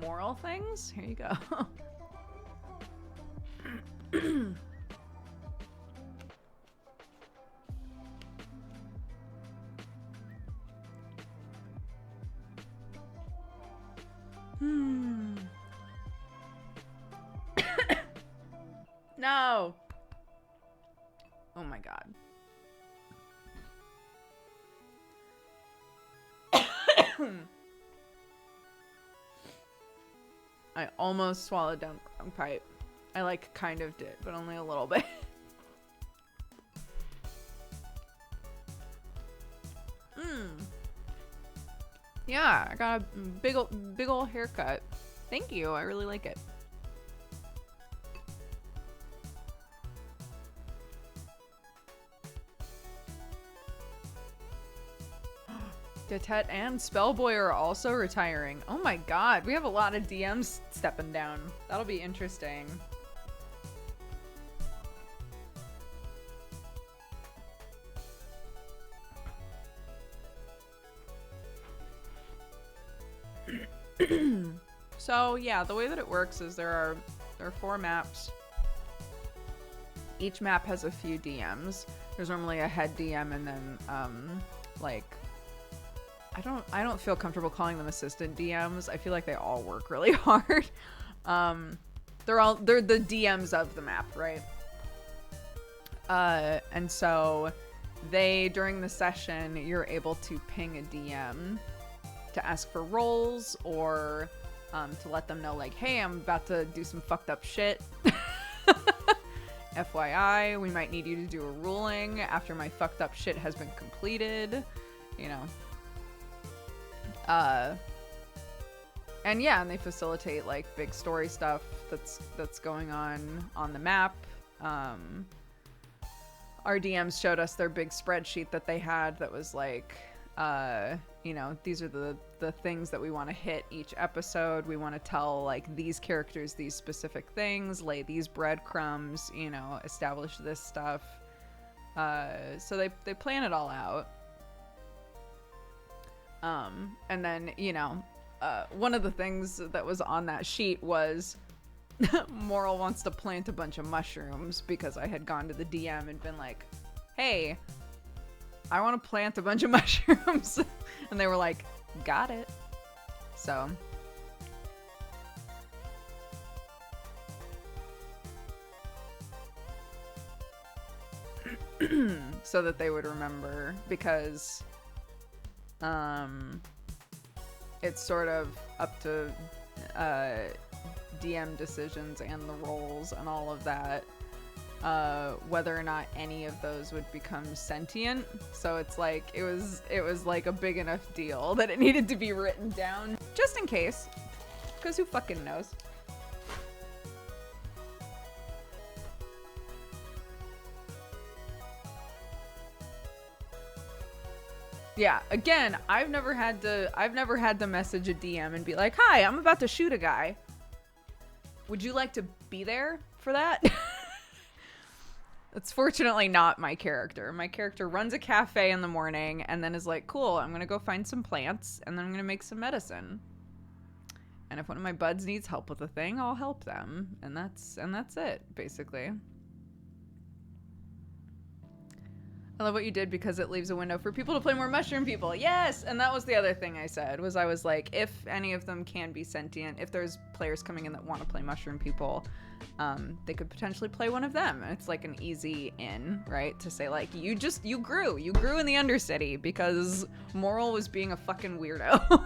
Moral things? Here you go. No. Oh my god. I almost swallowed down the wrong pipe. I like kind of did, but only a little bit. Yeah, I got a big ol' haircut. Thank you. I really like it. Detet and Spellboy are also retiring. Oh my god, we have a lot of DMs stepping down. That'll be interesting. So yeah, the way that it works is there are 4 maps. Each map has a few DMs. There's normally a head DM and then like I don't feel comfortable calling them assistant DMs. I feel like they all work really hard. They're the DMs of the map, right? And so during the session, you're able to ping a DM to ask for roles or to let them know like, hey, I'm about to do some fucked up shit. FYI, we might need you to do a ruling after my fucked up shit has been completed, you know. And yeah, and they facilitate like big story stuff that's going on the map. Our DMs showed us their big spreadsheet that they had that was like, you know, these are the things that we want to hit each episode. We want to tell like these characters these specific things, lay these breadcrumbs, you know, establish this stuff. So they plan it all out. And then, you know, one of the things that was on that sheet was Moral wants to plant a bunch of mushrooms because I had gone to the DM and been like, hey, I want to plant a bunch of mushrooms. And they were like, got it. So. So that they would remember, because it's sort of up to DM decisions and the roles and all of that, whether or not any of those would become sentient. So it's like it was like a big enough deal that it needed to be written down just in case, because who fucking knows. Yeah, again, I've never had to message a DM and be like, hi, I'm about to shoot a guy. Would you like to be there for that? That's fortunately not my character. My character runs a cafe in the morning and then is like, cool, I'm gonna go find some plants and then I'm gonna make some medicine. And if one of my buds needs help with a thing, I'll help them. And that's it, basically. I love what you did because it leaves a window for people to play more mushroom people. Yes! And that was the other thing I said, was I was like, if any of them can be sentient, if there's players coming in that want to play mushroom people, they could potentially play one of them. And it's like an easy in, right? To say like, you grew in the Undercity because Moral was being a fucking weirdo.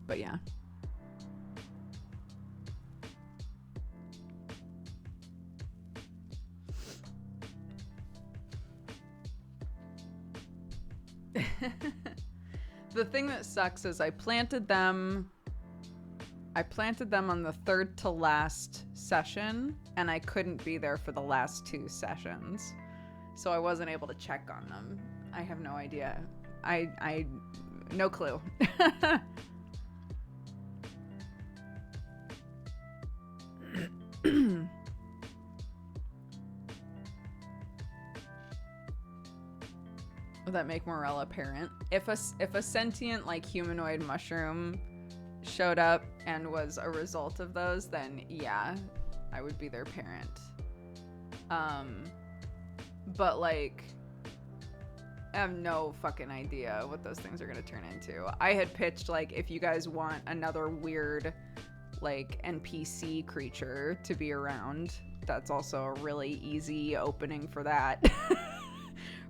But yeah. The thing that sucks is I planted them on the third to last session, and I couldn't be there for the last 2 sessions. So I wasn't able to check on them. I have no idea. I no clue. Would that make Morella parent? If a sentient like humanoid mushroom showed up and was a result of those, then yeah, I would be their parent. but like I have no fucking idea what those things are gonna turn into. I had pitched like if you guys want another weird like NPC creature to be around, that's also a really easy opening for that.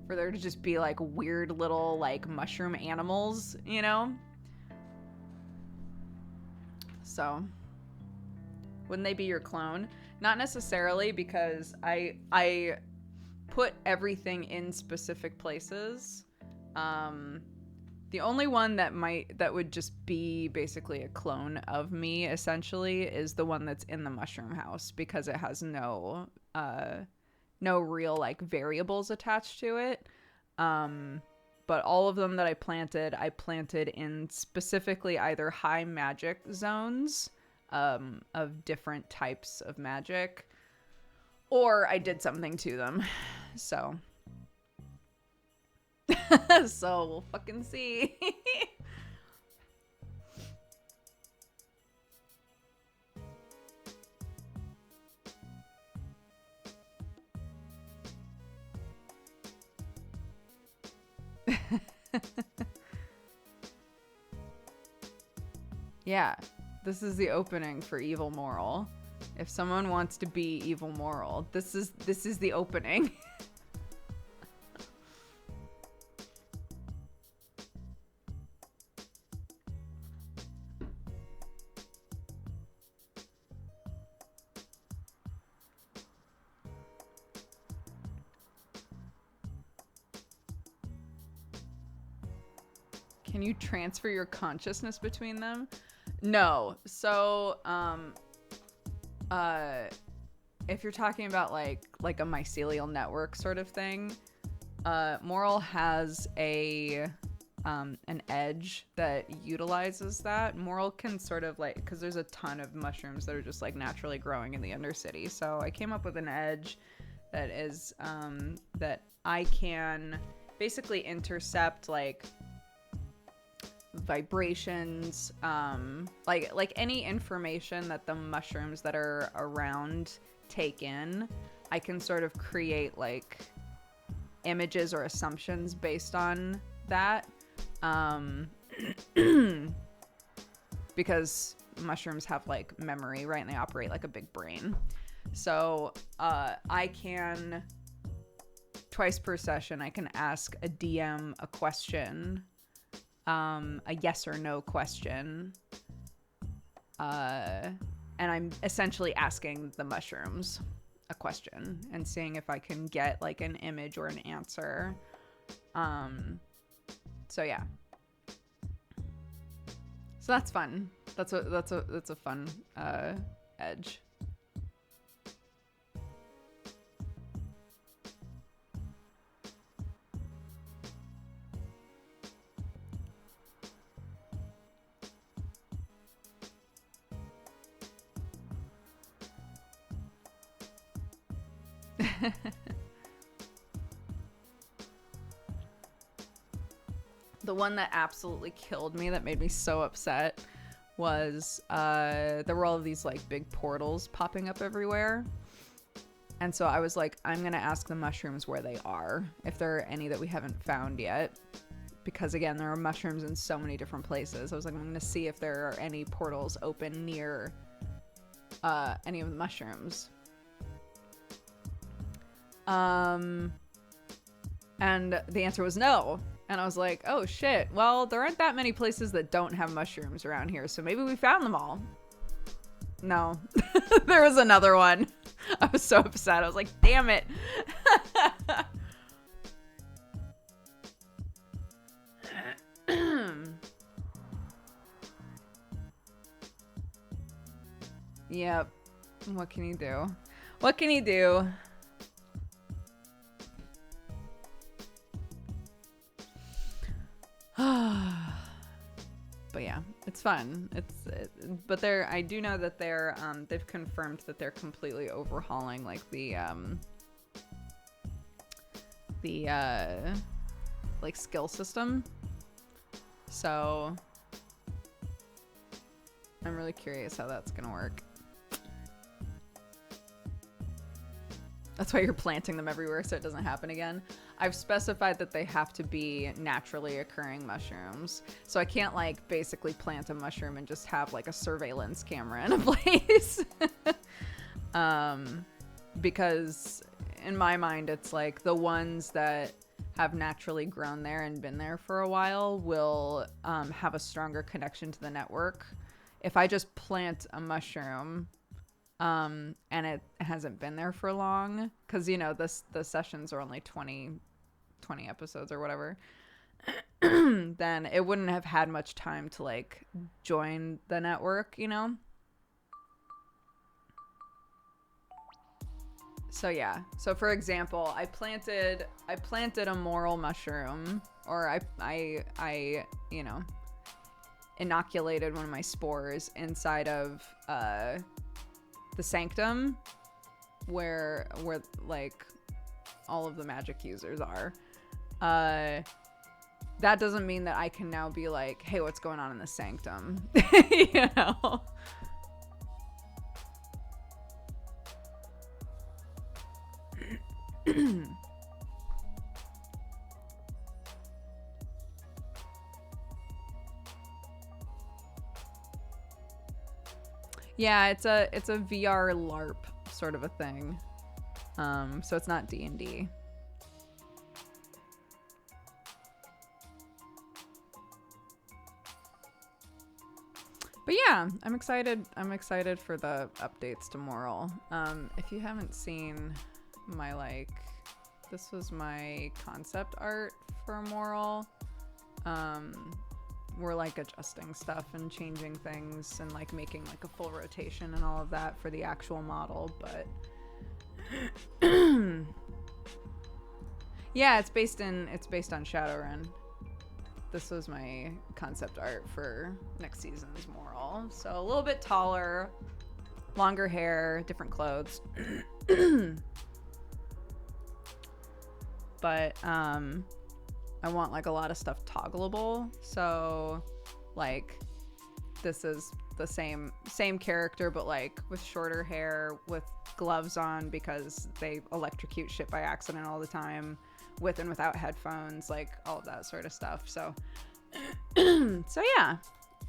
For there to just be like weird little like mushroom animals, you know? So wouldn't they be your clone? Not necessarily, because I put everything in specific places. The only one that would just be basically a clone of me essentially is the one that's in the mushroom house, because it has no real like variables attached to it. But all of them that I planted in specifically either high magic zones of different types of magic, or I did something to them. So so we'll fucking see. Yeah, this is the opening for Evil Moral. If someone wants to be Evil Moral, this is the opening. Can you transfer your consciousness between them? No. So, if you're talking about like a mycelial network sort of thing, Moral has an edge that utilizes that. Moral can sort of like, because there's a ton of mushrooms that are just like naturally growing in the Undercity. So I came up with an edge that is that I can basically intercept like vibrations, like any information that the mushrooms that are around take in. I can sort of create like images or assumptions based on that, because mushrooms have like memory, right? And they operate like a big brain. So I can, twice per session, I can ask a DM a question, a yes or no question, and I'm essentially asking the mushrooms a question and seeing if I can get like an image or an answer. So yeah, so that's fun. That's a fun edge. The one that absolutely killed me, that made me so upset, was there were all of these like big portals popping up everywhere. And so I was like, I'm gonna ask the mushrooms where they are, if there are any that we haven't found yet. Because again, there are mushrooms in so many different places. I was like, I'm gonna see if there are any portals open near any of the mushrooms. And the answer was no. And I was like, oh shit, well, there aren't that many places that don't have mushrooms around here, so maybe we found them all. No. There was another one. I was so upset. I was like, damn it. Yep. What can you do? What can you do? But yeah, it's fun. But I do know that they've confirmed that they're completely overhauling like the like skill system. So I'm really curious how that's gonna work. That's why you're planting them everywhere so it doesn't happen again. I've specified that they have to be naturally occurring mushrooms. So I can't like basically plant a mushroom and just have like a surveillance camera in a place. Because in my mind, it's like the ones that have naturally grown there and been there for a while will have a stronger connection to the network. If I just plant a mushroom and it hasn't been there for long, because you know the sessions are only 20 episodes or whatever, then it wouldn't have had much time to like join the network, you know. So yeah, so for example, I planted a moral mushroom, or I you know, inoculated one of my spores inside of the sanctum where like all of the magic users are. That doesn't mean that I can now be like, hey, what's going on in the sanctum? You know? Yeah, it's a VR LARP sort of a thing. So it's not D&D. But yeah, I'm excited for the updates to Moral. If you haven't seen my this was my concept art for Moral. We're like adjusting stuff and changing things and like making like a full rotation and all of that for the actual model, but yeah, it's based on Shadowrun. This was my concept art for next season's Moral. So a little bit taller, longer hair, different clothes. But I want like a lot of stuff toggleable, so like this is the same character but like with shorter hair, with gloves on because they electrocute shit by accident all the time, with and without headphones, like all of that sort of stuff. So so yeah,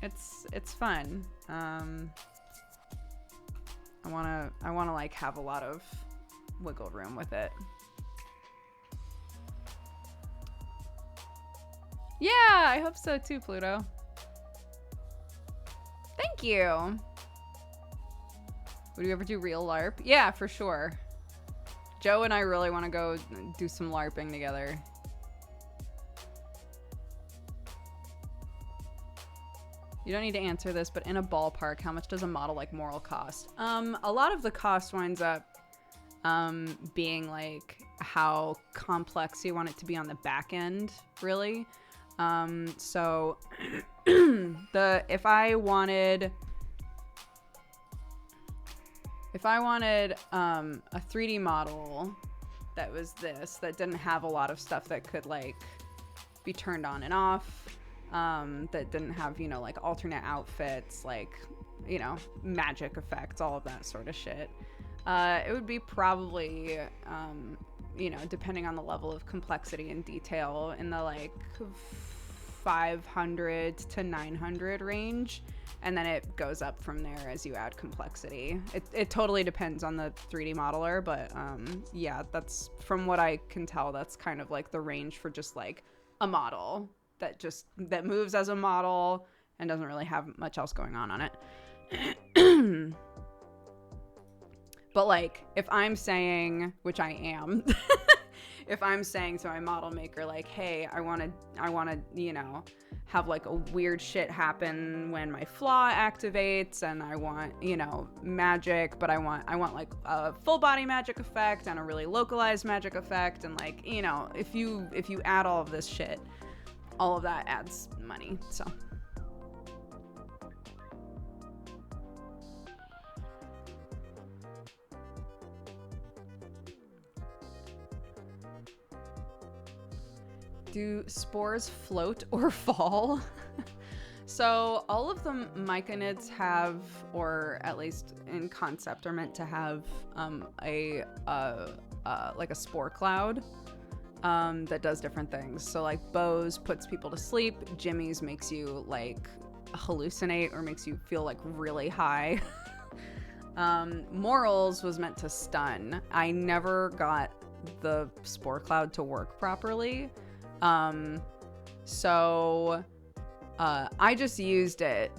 it's fun. I want to like have a lot of wiggle room with it. Yeah, I hope so too, Pluto. Thank you. Would you ever do real LARP? Yeah, for sure. Joe and I really want to go do some LARPing together. You don't need to answer this, but in a ballpark, how much does a model like Moral cost? A lot of the cost winds up being like how complex you want it to be on the back end, really. So if I wanted a 3D model that was that didn't have a lot of stuff that could like be turned on and off, that didn't have, you know, like alternate outfits, like, you know, magic effects, all of that sort of shit, it would be probably you know, depending on the level of complexity and detail, in the like 500 to 900 range, and then it goes up from there as you add complexity. It totally depends on the 3D modeler, but yeah, that's, from what I can tell, that's kind of like the range for just like a model that moves as a model and doesn't really have much else going on it. But like, if I'm saying, which I am, if I'm saying to my model maker, like, hey, I want to, you know, have like a weird shit happen when my flaw activates, and I want, you know, magic, but I want like a full body magic effect and a really localized magic effect, and like, you know, if you add all of this shit, all of that adds money. So do spores float or fall? So all of the myconids have, or at least in concept are meant to have, a like a spore cloud that does different things. So like bows puts people to sleep, jimmies makes you like hallucinate or makes you feel like really high. Morals was meant to stun. I never got the spore cloud to work properly. So I just used it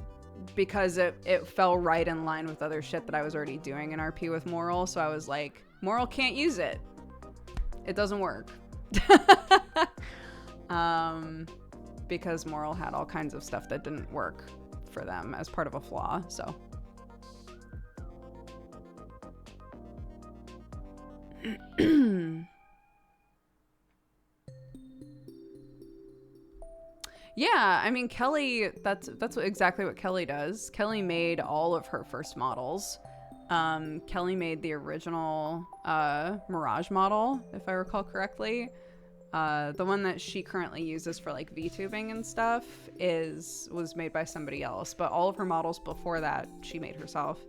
because it fell right in line with other shit that I was already doing in RP with moral. So I was like, moral can't use it. It doesn't work. Because moral had all kinds of stuff that didn't work for them as part of a flaw. So yeah, I mean, Kelly, that's exactly what Kelly does. Kelly made all of her first models. Kelly made the original Mirage model, if I recall correctly. The one that she currently uses for like VTubing and stuff was made by somebody else, but all of her models before that she made herself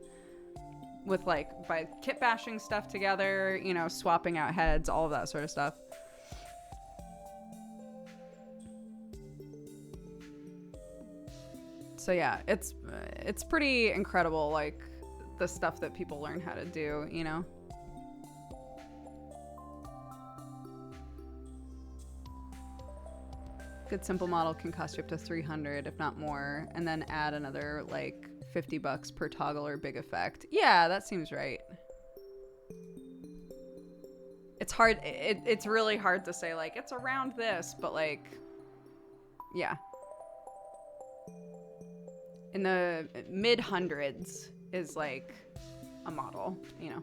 with like by kit bashing stuff together, you know, swapping out heads, all of that sort of stuff. So yeah, it's pretty incredible, like the stuff that people learn how to do, you know. Good simple model can cost you up to 300 if not more, and then add another like $50 per toggle or big effect. Yeah, that seems right. It's hard, it's really hard to say like it's around this, but like yeah, in the mid hundreds is like a model, you know.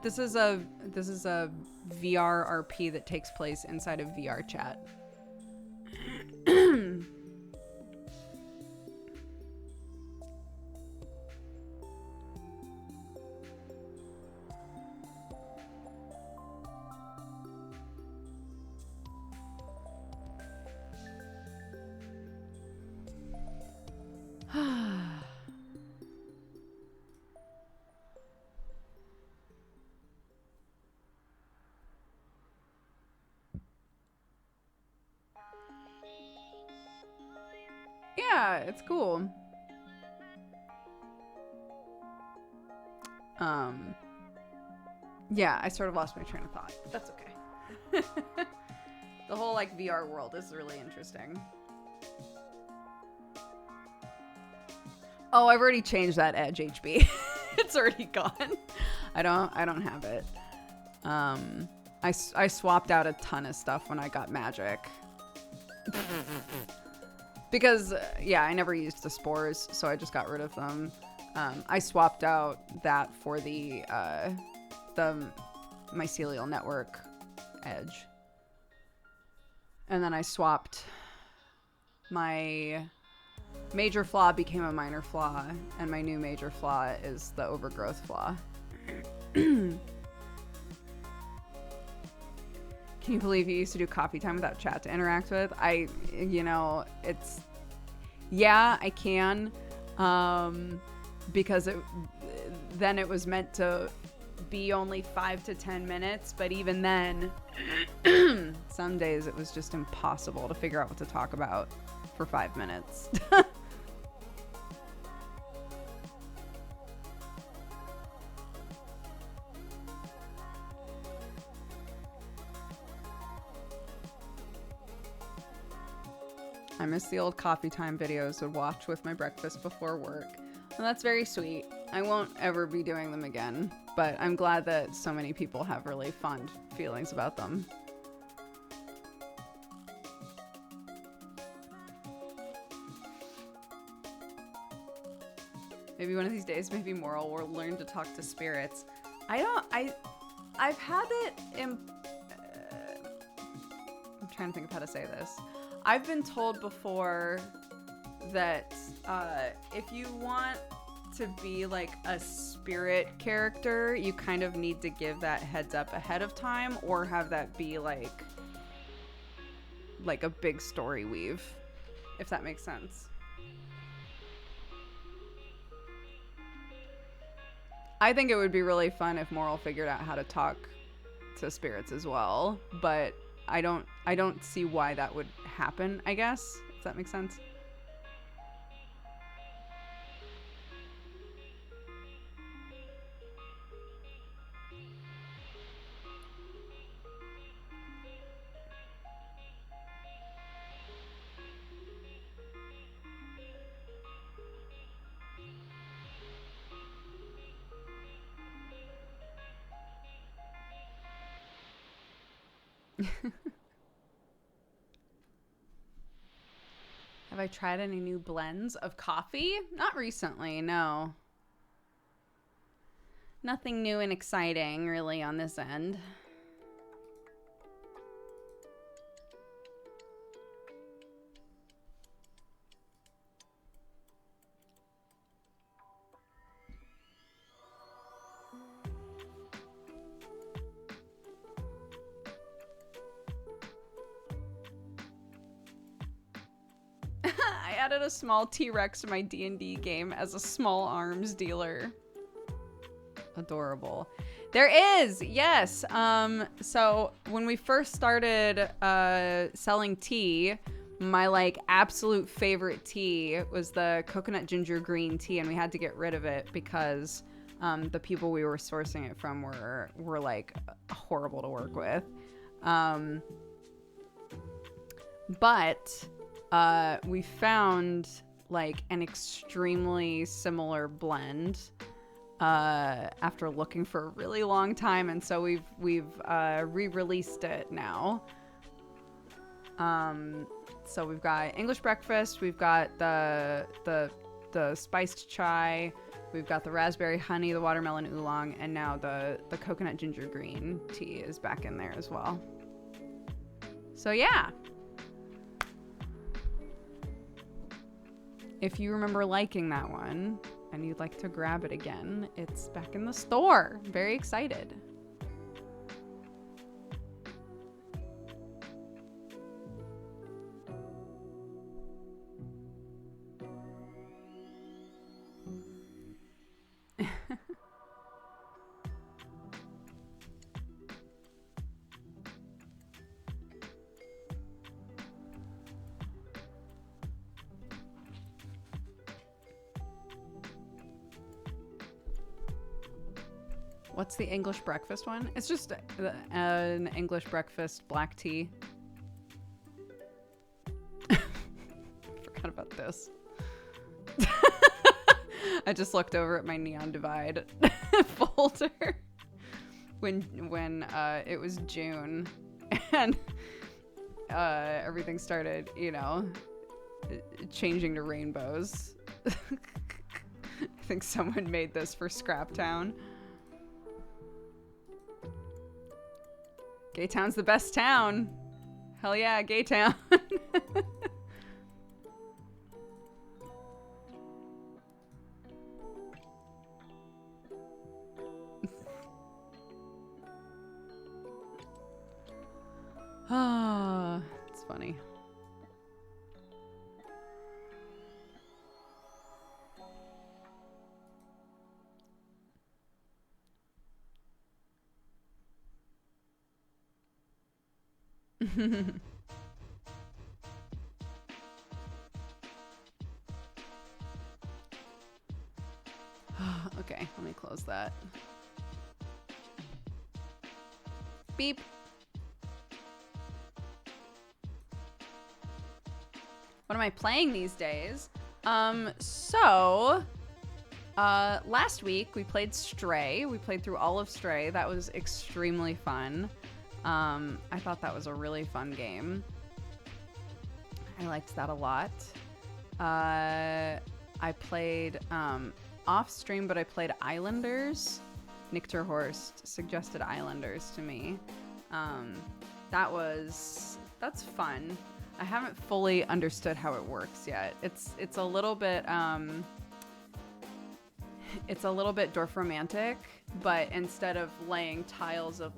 This is a VR RP that takes place inside of VR chat. Yeah, it's cool. Yeah, I sort of lost my train of thought. That's okay. The whole like VR world is really interesting. Oh, I've already changed that edge HB. It's already gone. I don't have it. I swapped out a ton of stuff when I got magic. Because, yeah, I never used the spores, so I just got rid of them. I swapped out that for the mycelial network edge. And then I swapped my major flaw became a minor flaw, and my new major flaw is the overgrowth flaw. Can you believe you used to do coffee time without chat to interact with? Yeah, I can. Because then it was meant to be only 5 to 10 minutes, but even then, some days it was just impossible to figure out what to talk about for 5 minutes. I miss the old coffee time videos I'd watch with my breakfast before work. And that's very sweet. I won't ever be doing them again, but I'm glad that so many people have really fond feelings about them. Maybe one of these days, maybe Moral will learn to talk to spirits. I've had it in... I'm trying to think of how to say this. I've been told before that if you want to be like a spirit character, you kind of need to give that heads up ahead of time, or have that be like a big story weave, if that makes sense. I think it would be really fun if Moral figured out how to talk to spirits as well, but I don't see why that would happen, I guess. Does that make sense? Have I tried any new blends of coffee? Not recently, no. Nothing new and exciting, really, on this end. I added a small T-Rex to my D&D game as a small arms dealer. Adorable. There is, yes. So when we first started selling tea, my like absolute favorite tea was the coconut ginger green tea, and we had to get rid of it because the people we were sourcing it from were like horrible to work with. But we found like an extremely similar blend after looking for a really long time, and so we've re-released it now. So we've got English breakfast, we've got the spiced chai, we've got the raspberry honey, the watermelon oolong, and now the coconut ginger green tea is back in there as well. So yeah. If you remember liking that one and you'd like to grab it again, it's back in the store. Very excited. What's the English breakfast one? It's just an English breakfast black tea. Forgot about this. I just looked over at my Neon Divide folder when it was June and everything started, you know, changing to rainbows. I think someone made this for Scraptown. Gaytown's the best town. Hell yeah, Gaytown. Ah, it's funny. Okay, let me close that. Beep. What am I playing these days? Last week we played Stray. We played through all of Stray. That was extremely fun. I thought that was a really fun game. I liked that a lot. I played off stream, but I played Islanders. Nichterhorst suggested Islanders to me. That's fun. I haven't fully understood how it works yet. It's a little bit Dorfromantic, but instead of laying tiles of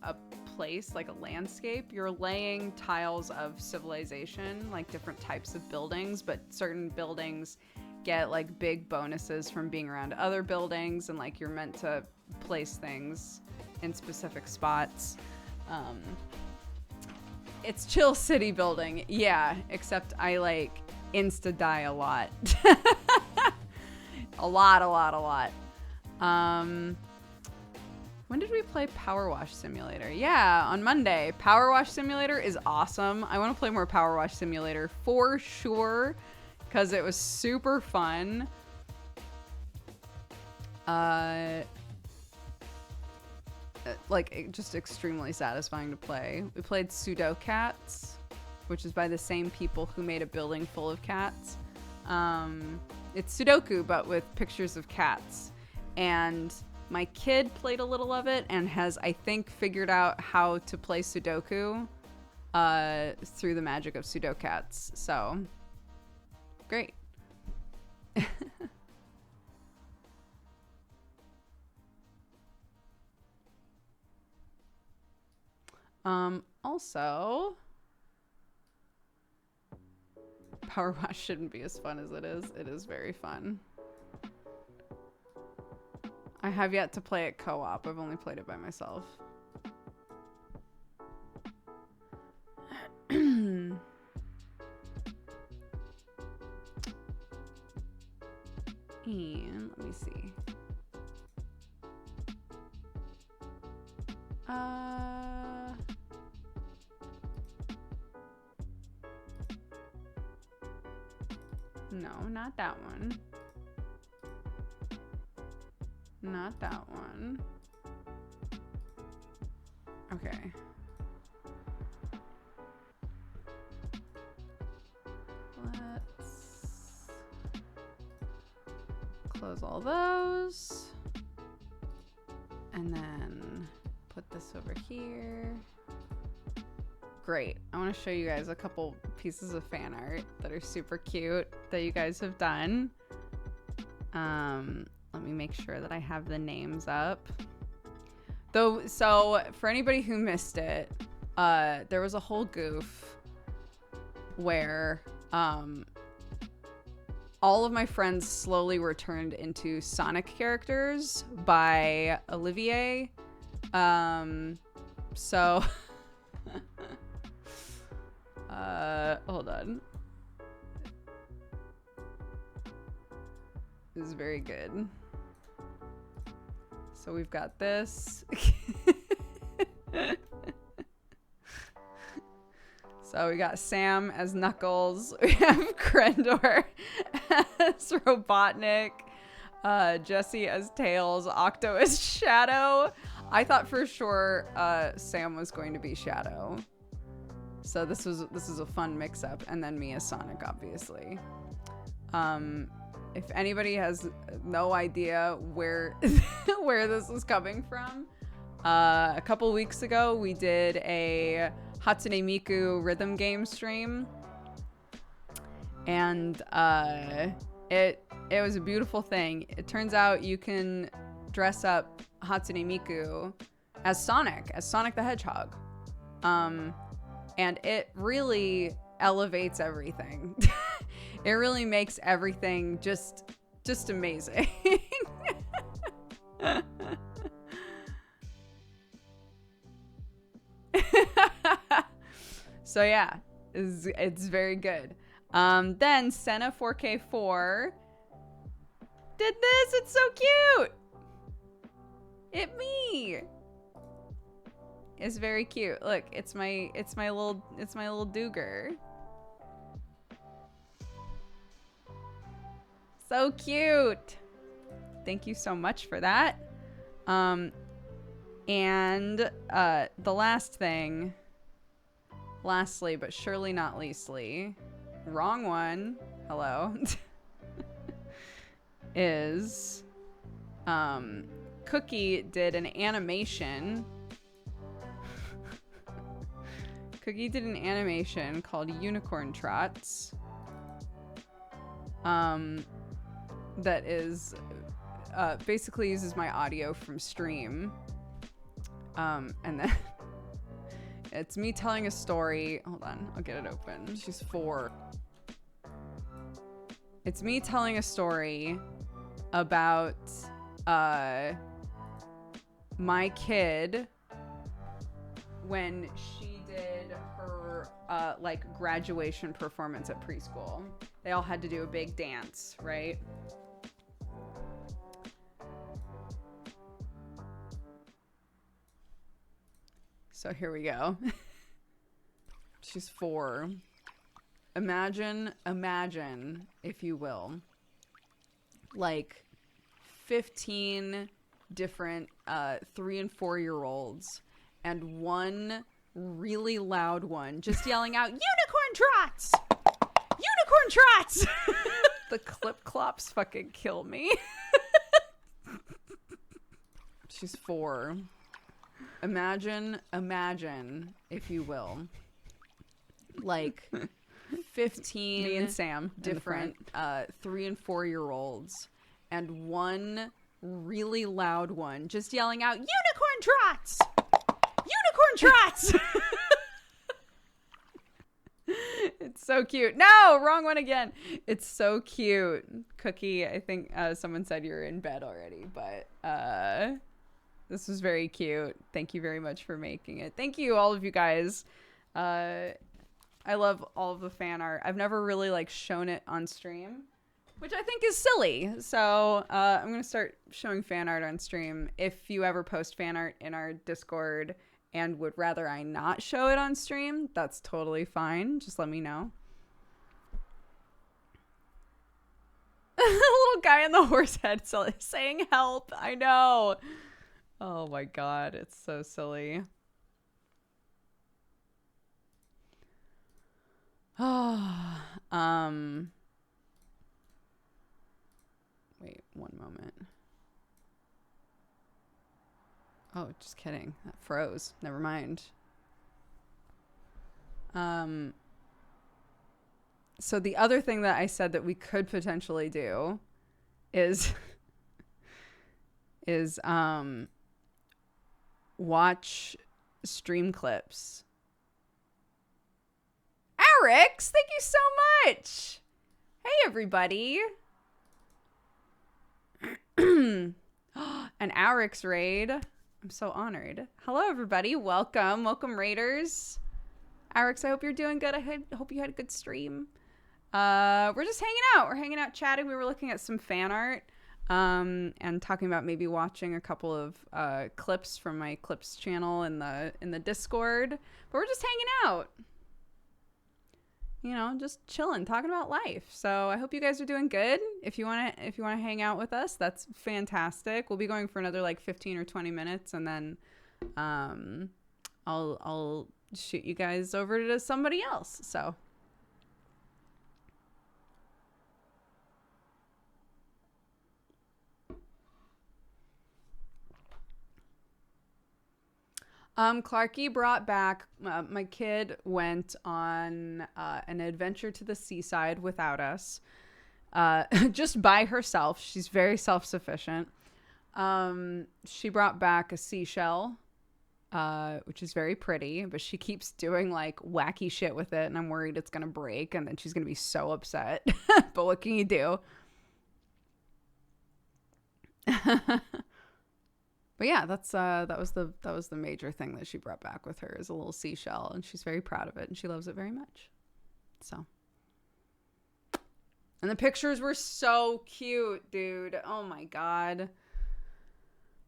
a place, like a landscape, you're laying tiles of civilization, like different types of buildings, but certain buildings get like big bonuses from being around other buildings, and like you're meant to place things in specific spots. It's chill city building, yeah, except I like insta die a lot. a lot. When did we play Power Wash Simulator? Yeah, on Monday. Power Wash Simulator is awesome. I want to play more Power Wash Simulator for sure, because it was super fun. Like, just extremely satisfying to play. We played Pseudocats, which is by the same people who made A Building Full of Cats. It's Sudoku, but with pictures of cats. And my kid played a little of it and has, I think, figured out how to play Sudoku through the magic of Pseudocats. So, great. Also, Power Wash shouldn't be as fun as it is. It is very fun. I have yet to play it co-op. I've only played it by myself. And let me see. No, not that one. Not that one. Okay. Let's close all those. And then put this over here. Great. I want to show you guys a couple pieces of fan art that are super cute that you guys have done. Let me make sure that I have the names up. Though, so for anybody who missed it, there was a whole goof where all of my friends slowly were turned into Sonic characters by Olivier. So hold on. This is very good. So we've got this. So we got Sam as Knuckles. We have Krendor as Robotnik. Jesse as Tails. Octo as Shadow. I thought for sure Sam was going to be Shadow. So this is a fun mix-up. And then me as Sonic, obviously. If anybody has no idea where where this is coming from, a couple weeks ago we did a Hatsune Miku rhythm game stream, and it was a beautiful thing. It turns out you can dress up Hatsune Miku as Sonic the Hedgehog, and it really elevates everything. It really makes everything just amazing. So yeah, it's very good. Then Senna 4K4 did this. It's so cute. It me. It's very cute. Look, it's my little Dooger. So cute. Thank you so much for that. And the last thing, lastly but surely not leastly, wrong one, hello, is Cookie did an animation. Cookie did an animation called Unicorn Trots. That is basically uses my audio from stream, and then it's me telling a story. Hold on, I'll get it open. She's 4. It's me telling a story about my kid when she did her like graduation performance at preschool. They all had to do a big dance, right? So here we go. She's 4. Imagine, if you will, like 15 different 3 and 4 year olds and one really loud one just yelling out, unicorn trots! Unicorn trots! The clip clops fucking kill me. She's 4. Imagine, if you will, like 15 me and Sam different 3 and 4 year olds and one really loud one just yelling out, unicorn trots! Unicorn trots! It's so cute. No, wrong one again. It's so cute. Cookie, I think someone said you're in bed already, but this was very cute. Thank you very much for making it. Thank you, all of you guys. I love all of the fan art. I've never really like shown it on stream, which I think is silly. So I'm going to start showing fan art on stream. If you ever post fan art in our Discord and would rather I not show it on stream, that's totally fine. Just let me know. Little guy in the horse head saying help. I know. Oh my god, it's so silly. Oh, wait, one moment. Oh, just kidding. That froze. Never mind. So the other thing that I said that we could potentially do is watch stream clips. Arix, thank you so much. Hey, everybody. An Arix raid. I'm so honored. Hello, everybody. Welcome. Welcome, raiders. Arix, I hope you're doing good. I hope you had a good stream. We're just hanging out. We're hanging out, chatting. We were looking at some fan art and talking about maybe watching a couple of clips from my clips channel in the Discord. But we're just hanging out. You know, just chilling, talking about life. So I hope you guys are doing good. If you wanna hang out with us, that's fantastic. We'll be going for another like 15 or 20 minutes, and then I'll shoot you guys over to somebody else. So Clarky brought back, my kid went on an adventure to the seaside without us, just by herself. She's very self-sufficient. She brought back a seashell, which is very pretty, but she keeps doing like wacky shit with it, and I'm worried it's gonna break, and then she's gonna be so upset. But what can you do? But yeah, that was the major thing that she brought back with her, is a little seashell, and she's very proud of it, and she loves it very much. So, and the pictures were so cute, dude. Oh my god,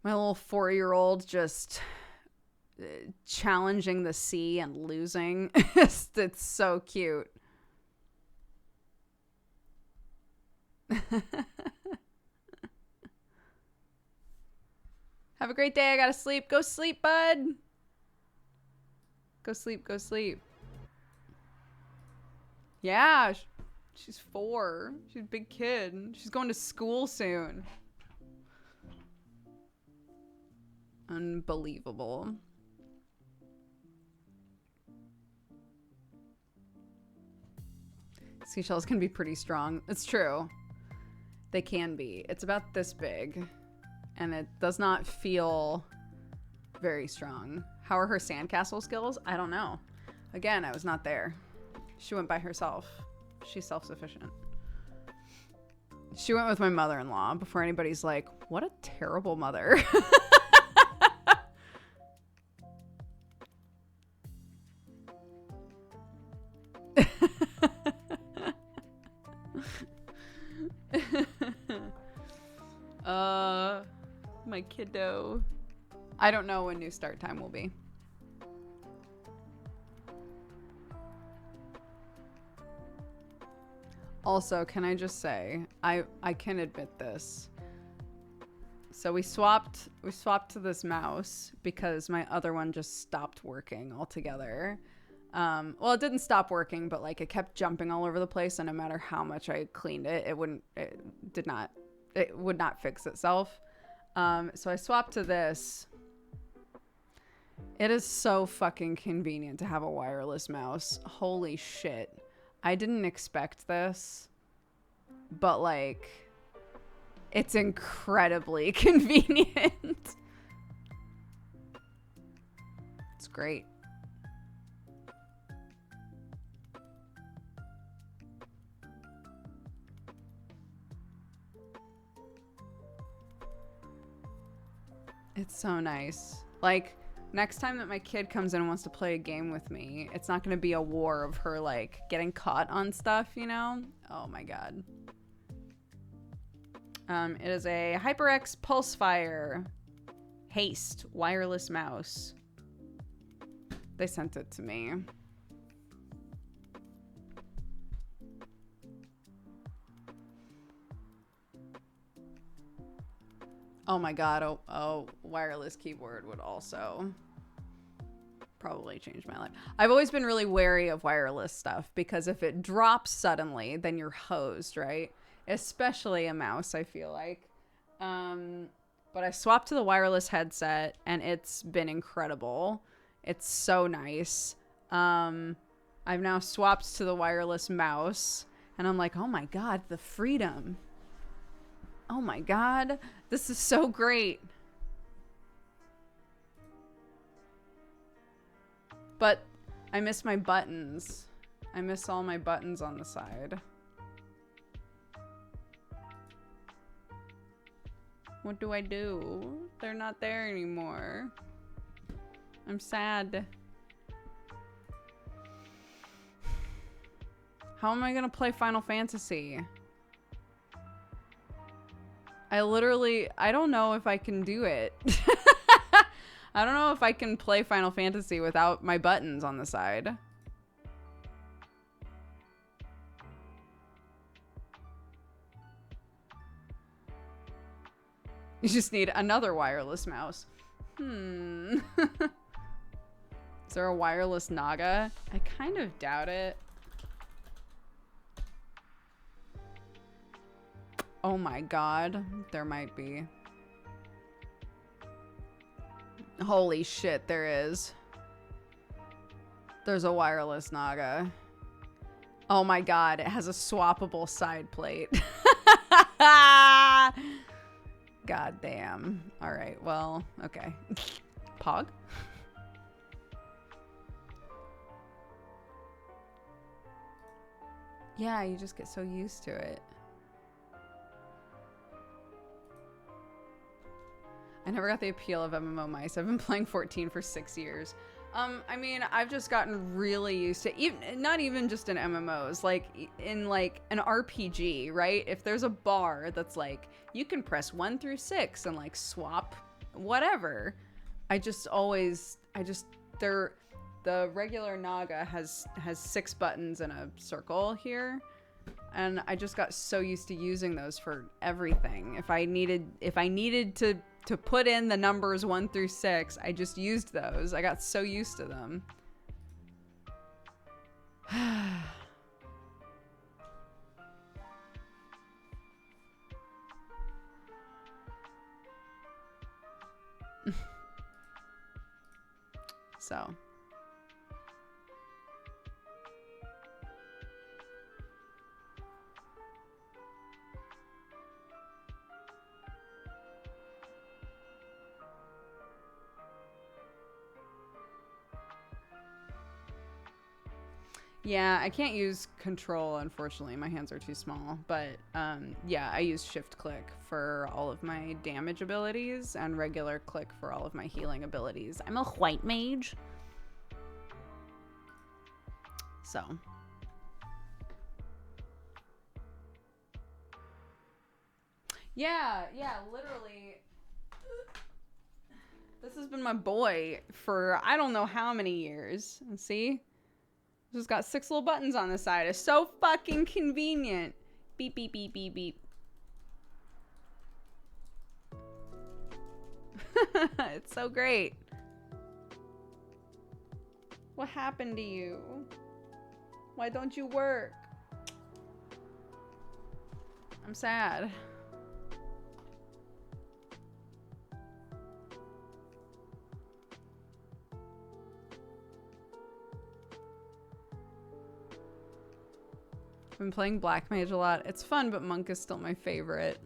my little 4-year-old just challenging the sea and losing. It's so cute. Have a great day. I gotta sleep. Go sleep, bud. Go sleep. Go sleep. Yeah. She's 4. She's a big kid. She's going to school soon. Unbelievable. Seashells can be pretty strong. It's true. They can be. It's about this big. And it does not feel very strong. How are her sandcastle skills? I don't know. Again, I was not there. She went by herself. She's self-sufficient. She went with my mother-in-law before anybody's like, what a terrible mother. My kiddo. I don't know when new start time will be. Also, can I just say, I can admit this. So we swapped to this mouse because my other one just stopped working altogether. Well, it didn't stop working, but like it kept jumping all over the place, and no matter how much I cleaned it, it would not fix itself. So I swapped to this. It is so fucking convenient to have a wireless mouse. Holy shit. I didn't expect this, but like, it's incredibly convenient. It's great. It's so nice. Like, next time that my kid comes in and wants to play a game with me, it's not going to be a war of her, like, getting caught on stuff, you know? Oh my god. It is a HyperX Pulsefire Haste wireless mouse. They sent it to me. Oh my god, oh, wireless keyboard would also probably change my life. I've always been really wary of wireless stuff because if it drops suddenly, then you're hosed, right? Especially a mouse, I feel like. But I swapped to the wireless headset and it's been incredible. It's so nice. I've now swapped to the wireless mouse and I'm like, oh my god, the freedom. Oh my god, this is so great. But I miss my buttons. I miss all my buttons on the side. What do I do? They're not there anymore. I'm sad. How am I gonna play Final Fantasy? I don't know if I can do it. I don't know if I can play Final Fantasy without my buttons on the side. You just need another wireless mouse. Is there a wireless Naga? I kind of doubt it. Oh my god, there might be. Holy shit, there is. There's a wireless Naga. Oh my god, it has a swappable side plate. God damn. Alright, well, okay. Pog? Yeah, you just get so used to it. I never got the appeal of MMO mice. I've been playing 14 for 6 years. I mean, I've just gotten really used to, not even just in MMOs, like in like an RPG, right? If there's a bar that's like, you can press 1 through 6 and like swap whatever. The regular Naga has 6 buttons and a circle here. And I just got so used to using those for everything. If I needed to put in the numbers 1 through 6, I just used those. I got so used to them. So. Yeah, I can't use control, unfortunately. My hands are too small. But yeah, I use shift click for all of my damage abilities and regular click for all of my healing abilities. I'm a white mage. So. Yeah, literally. This has been my boy for I don't know how many years. See? Just got 6 little buttons on the side. It's so fucking convenient. Beep, beep, beep, beep, beep. It's so great. What happened to you? Why don't you work? I'm sad. I've been playing Black Mage a lot. It's fun, but Monk is still my favorite.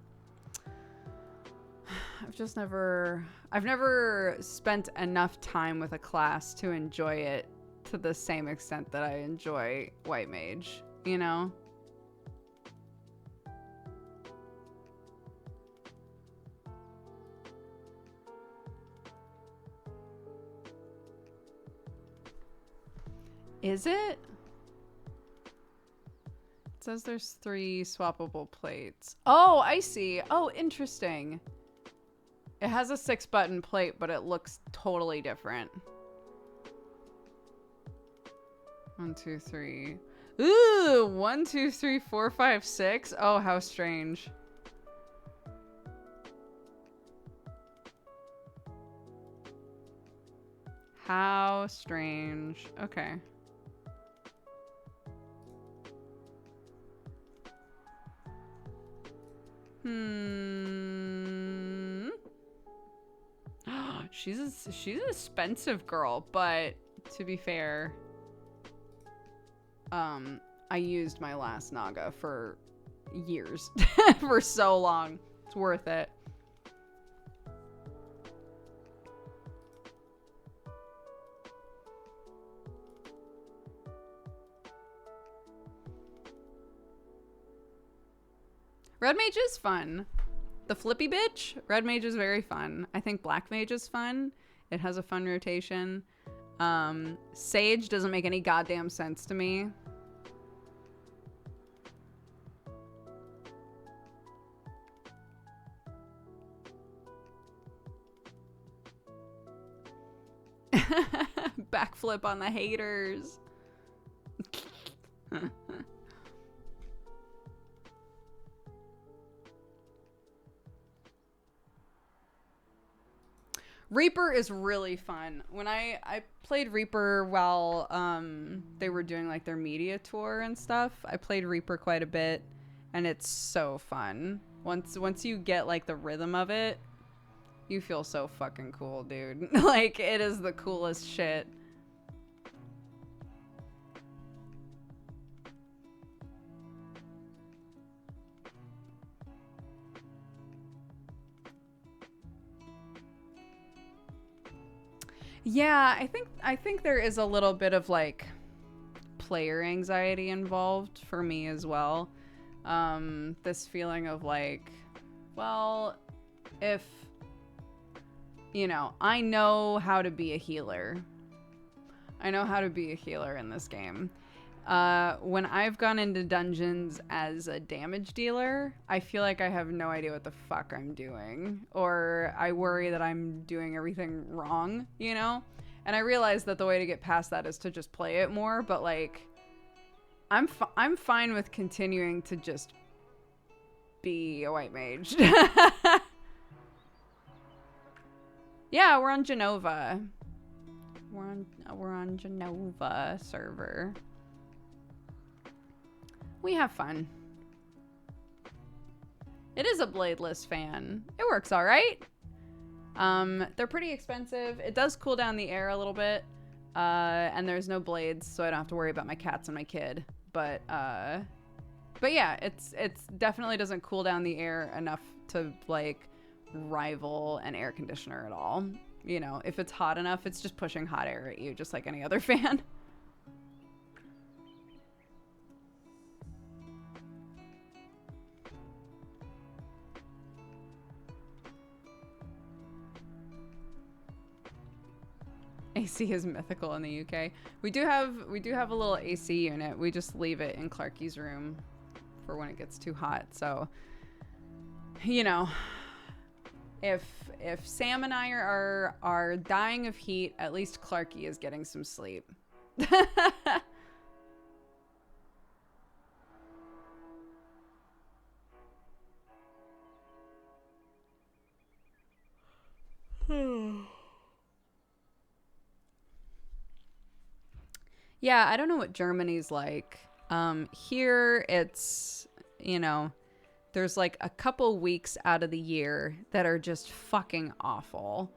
I've never spent enough time with a class to enjoy it to the same extent that I enjoy White Mage, you know? Is it? It says there's 3 swappable plates. Oh, I see. Oh, interesting. It has a 6-button plate, but it looks totally different. 1, 2, 3. Ooh, 1, 2, 3, 4, 5, 6. Oh, how strange. How strange. Okay. She's an expensive girl, but to be fair, I used my last Naga for years, for so long. It's worth it. Red Mage is fun. The flippy bitch, Red Mage is very fun. I think Black Mage is fun. It has a fun rotation. Sage doesn't make any goddamn sense to me. Backflip on the haters. Reaper is really fun. When I played Reaper while they were doing like their media tour and stuff, I played Reaper quite a bit, and it's so fun. Once you get like the rhythm of it, you feel so fucking cool, dude. Like, it is the coolest shit. Yeah, I think there is a little bit of like player anxiety involved for me as well. This feeling of like, well, if, you know, I know how to be a healer. I know how to be a healer in this game. When I've gone into dungeons as a damage dealer, I feel like I have no idea what the fuck I'm doing. Or I worry that I'm doing everything wrong, you know? And I realize that the way to get past that is to just play it more, but like, I'm fine with continuing to just be a white mage. Yeah, we're on Genova. We're on Genova server. We have fun. It is a bladeless fan. It works all right. They're pretty expensive. It does cool down the air a little bit. And there's no blades, so I don't have to worry about my cats and my kid. But yeah, it's definitely doesn't cool down the air enough to like rival an air conditioner at all. You know, if it's hot enough, it's just pushing hot air at you, just like any other fan. AC is mythical in the UK. We do have a little AC unit. We just leave it in Clarky's room for when it gets too hot. So, you know, if Sam and I are dying of heat, at least Clarky is getting some sleep. Yeah, I don't know what Germany's like. Here it's, you know, there's like a couple weeks out of the year that are just fucking awful.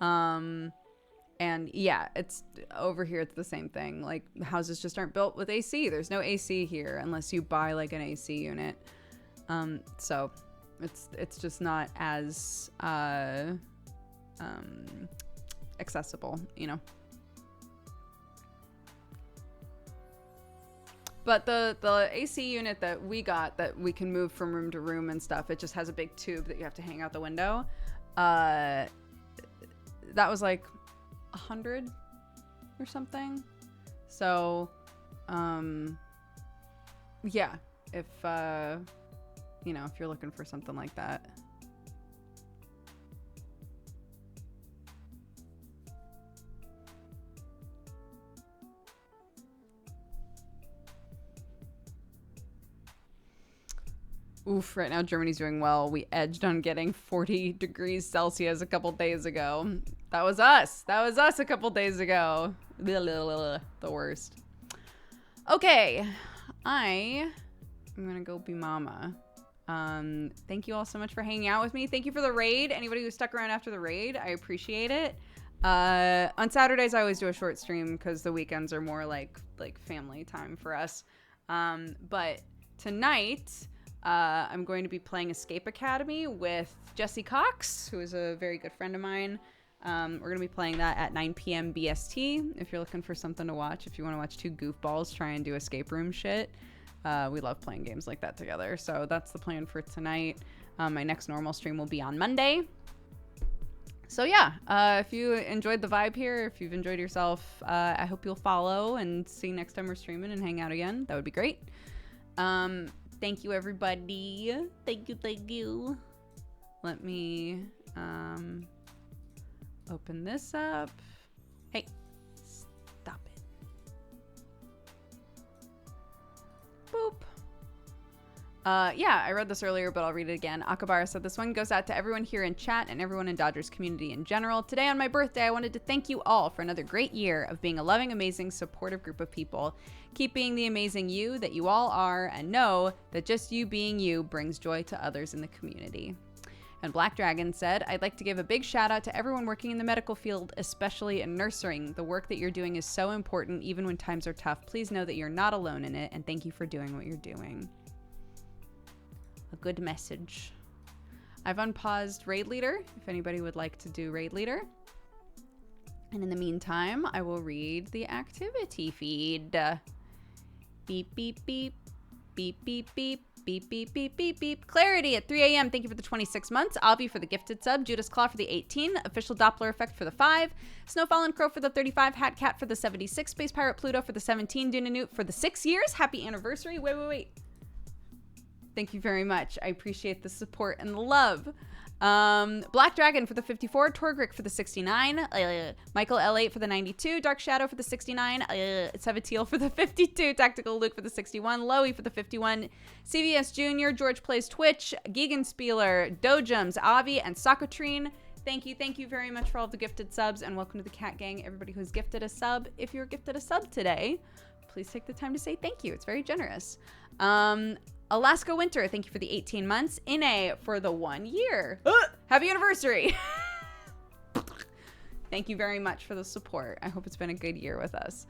And yeah, it's over here. It's the same thing. Like houses just aren't built with AC. There's no AC here unless you buy like an AC unit. So it's just not as accessible, you know. But the AC unit that we got that we can move from room to room and stuff, it just has a big tube that you have to hang out the window. That was like 100 or something. So, yeah, if, you know, if you're looking for something like that. Oof, right now Germany's doing well. We edged on getting 40 degrees Celsius a couple days ago. That was us. That was us a couple days ago. The worst. Okay, I am gonna go be mama. Thank you all so much for hanging out with me. Thank you for the raid. Anybody who stuck around after the raid, I appreciate it. On Saturdays, I always do a short stream because the weekends are more like family time for us. But tonight, I'm going to be playing Escape Academy with Jesse Cox, who is a very good friend of mine. We're going to be playing that at 9 p.m. BST. If you're looking for something to watch, if you want to watch two goofballs try and do escape room shit, we love playing games like that together. So that's the plan for tonight. My next normal stream will be on Monday. So yeah, if you enjoyed the vibe here, if you've enjoyed yourself, I hope you'll follow and see next time we're streaming and hang out again. That would be great. Thank you, everybody. Thank you. Let me open this up. Hey, stop it. Boop. Yeah, I read this earlier, but I'll read it again. Akabara said, this one goes out to everyone here in chat and everyone in Dodgers community in general. Today on my birthday, I wanted to thank you all for another great year of being a loving, amazing, supportive group of people. Keep being the amazing you that you all are, and know that just you being you brings joy to others in the community. And Black Dragon said, I'd like to give a big shout out to everyone working in the medical field, especially in nursing. The work that you're doing is so important, even when times are tough. Please know that you're not alone in it, and thank you for doing what you're doing. A good message. I've unpaused Raid Leader, if anybody would like to do Raid Leader. And in the meantime, I will read the activity feed. Beep, beep, beep. Beep, beep, beep. Beep, beep, beep, beep, beep. Clarity at 3 a.m. Thank you for the 26 months. Avi for the gifted sub. Judas Claw for the 18. Official Doppler Effect for the 5. Snowfall and Crow for the 35. Hat Cat for the 76. Space Pirate Pluto for the 17. Dunanute for the 6 years. Happy anniversary. Wait. Thank you very much. I appreciate the support and the love. Black Dragon for the 54. Torgrick for the 69. Michael L8 for the 92. Dark Shadow for the 69. Sevatiel for the 52. Tactical Luke for the 61. Loey for the 51. CVS Jr. George Plays Twitch. Giganspieler. Dojums. Avi and Socotrine. Thank you very much for all the gifted subs, and welcome to the Cat Gang. Everybody who's gifted a sub, if you're gifted a sub today, please take the time to say thank you. It's very generous. Alaska Winter, thank you for the 18 months. Ine for the 1 year. Happy anniversary. Thank you very much for the support. I hope it's been a good year with us.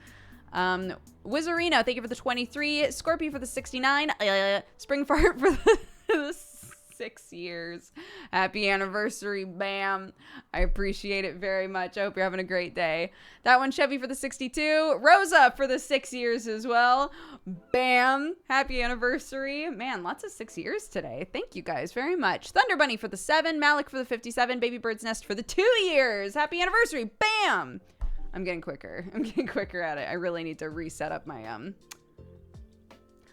Wizarino, thank you for the 23. Scorpio for the 69. Springfart for the 6 years. Happy anniversary, bam. I appreciate it very much. I hope you're having a great day. That one, Chevy for the 62. Rosa for the 6 years as well. Bam. Happy anniversary. Man, lots of 6 years today. Thank you guys very much. Thunder Bunny for the 7. Malik for the 57. Baby Bird's Nest for the 2 years. Happy anniversary. Bam. I'm getting quicker. I'm getting quicker at it. I really need to reset up my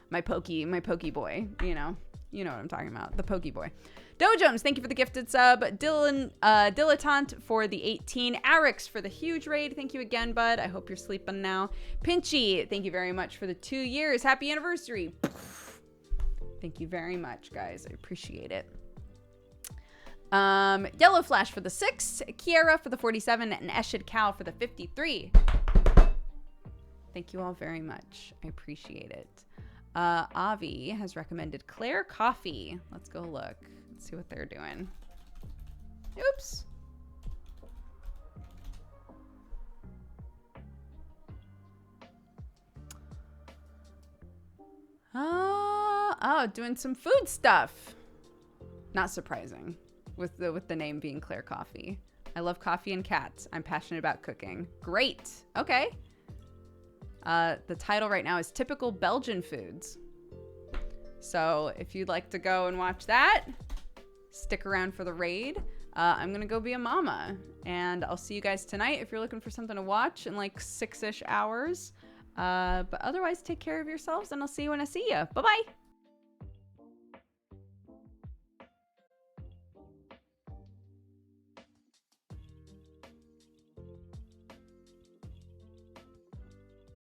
my pokey boy. You know what I'm talking about. The pokey boy. Doe Jones, thank you for the gifted sub. Dylan, Dilettante for the 18. Arix for the huge raid. Thank you again, bud. I hope you're sleeping now. Pinchy, thank you very much for the 2 years. Happy anniversary. Thank you very much, guys. I appreciate it. Yellow Flash for the 6. Kiera for the 47. And Eshid Cow for the 53. Thank you all very much. I appreciate it. Avi has recommended Claire Coffee. Let's go look. Let's see what they're doing. Oops. Oh, doing some food stuff. Not surprising with the name being Claire Coffee. I love coffee and cats. I'm passionate about cooking. Great. Okay. The title right now is Typical Belgian Foods. So if you'd like to go and watch that, stick around for the raid. I'm going to go be a mama. And I'll see you guys tonight if you're looking for something to watch in like 6-ish hours. But otherwise, take care of yourselves, and I'll see you when I see you. Bye-bye.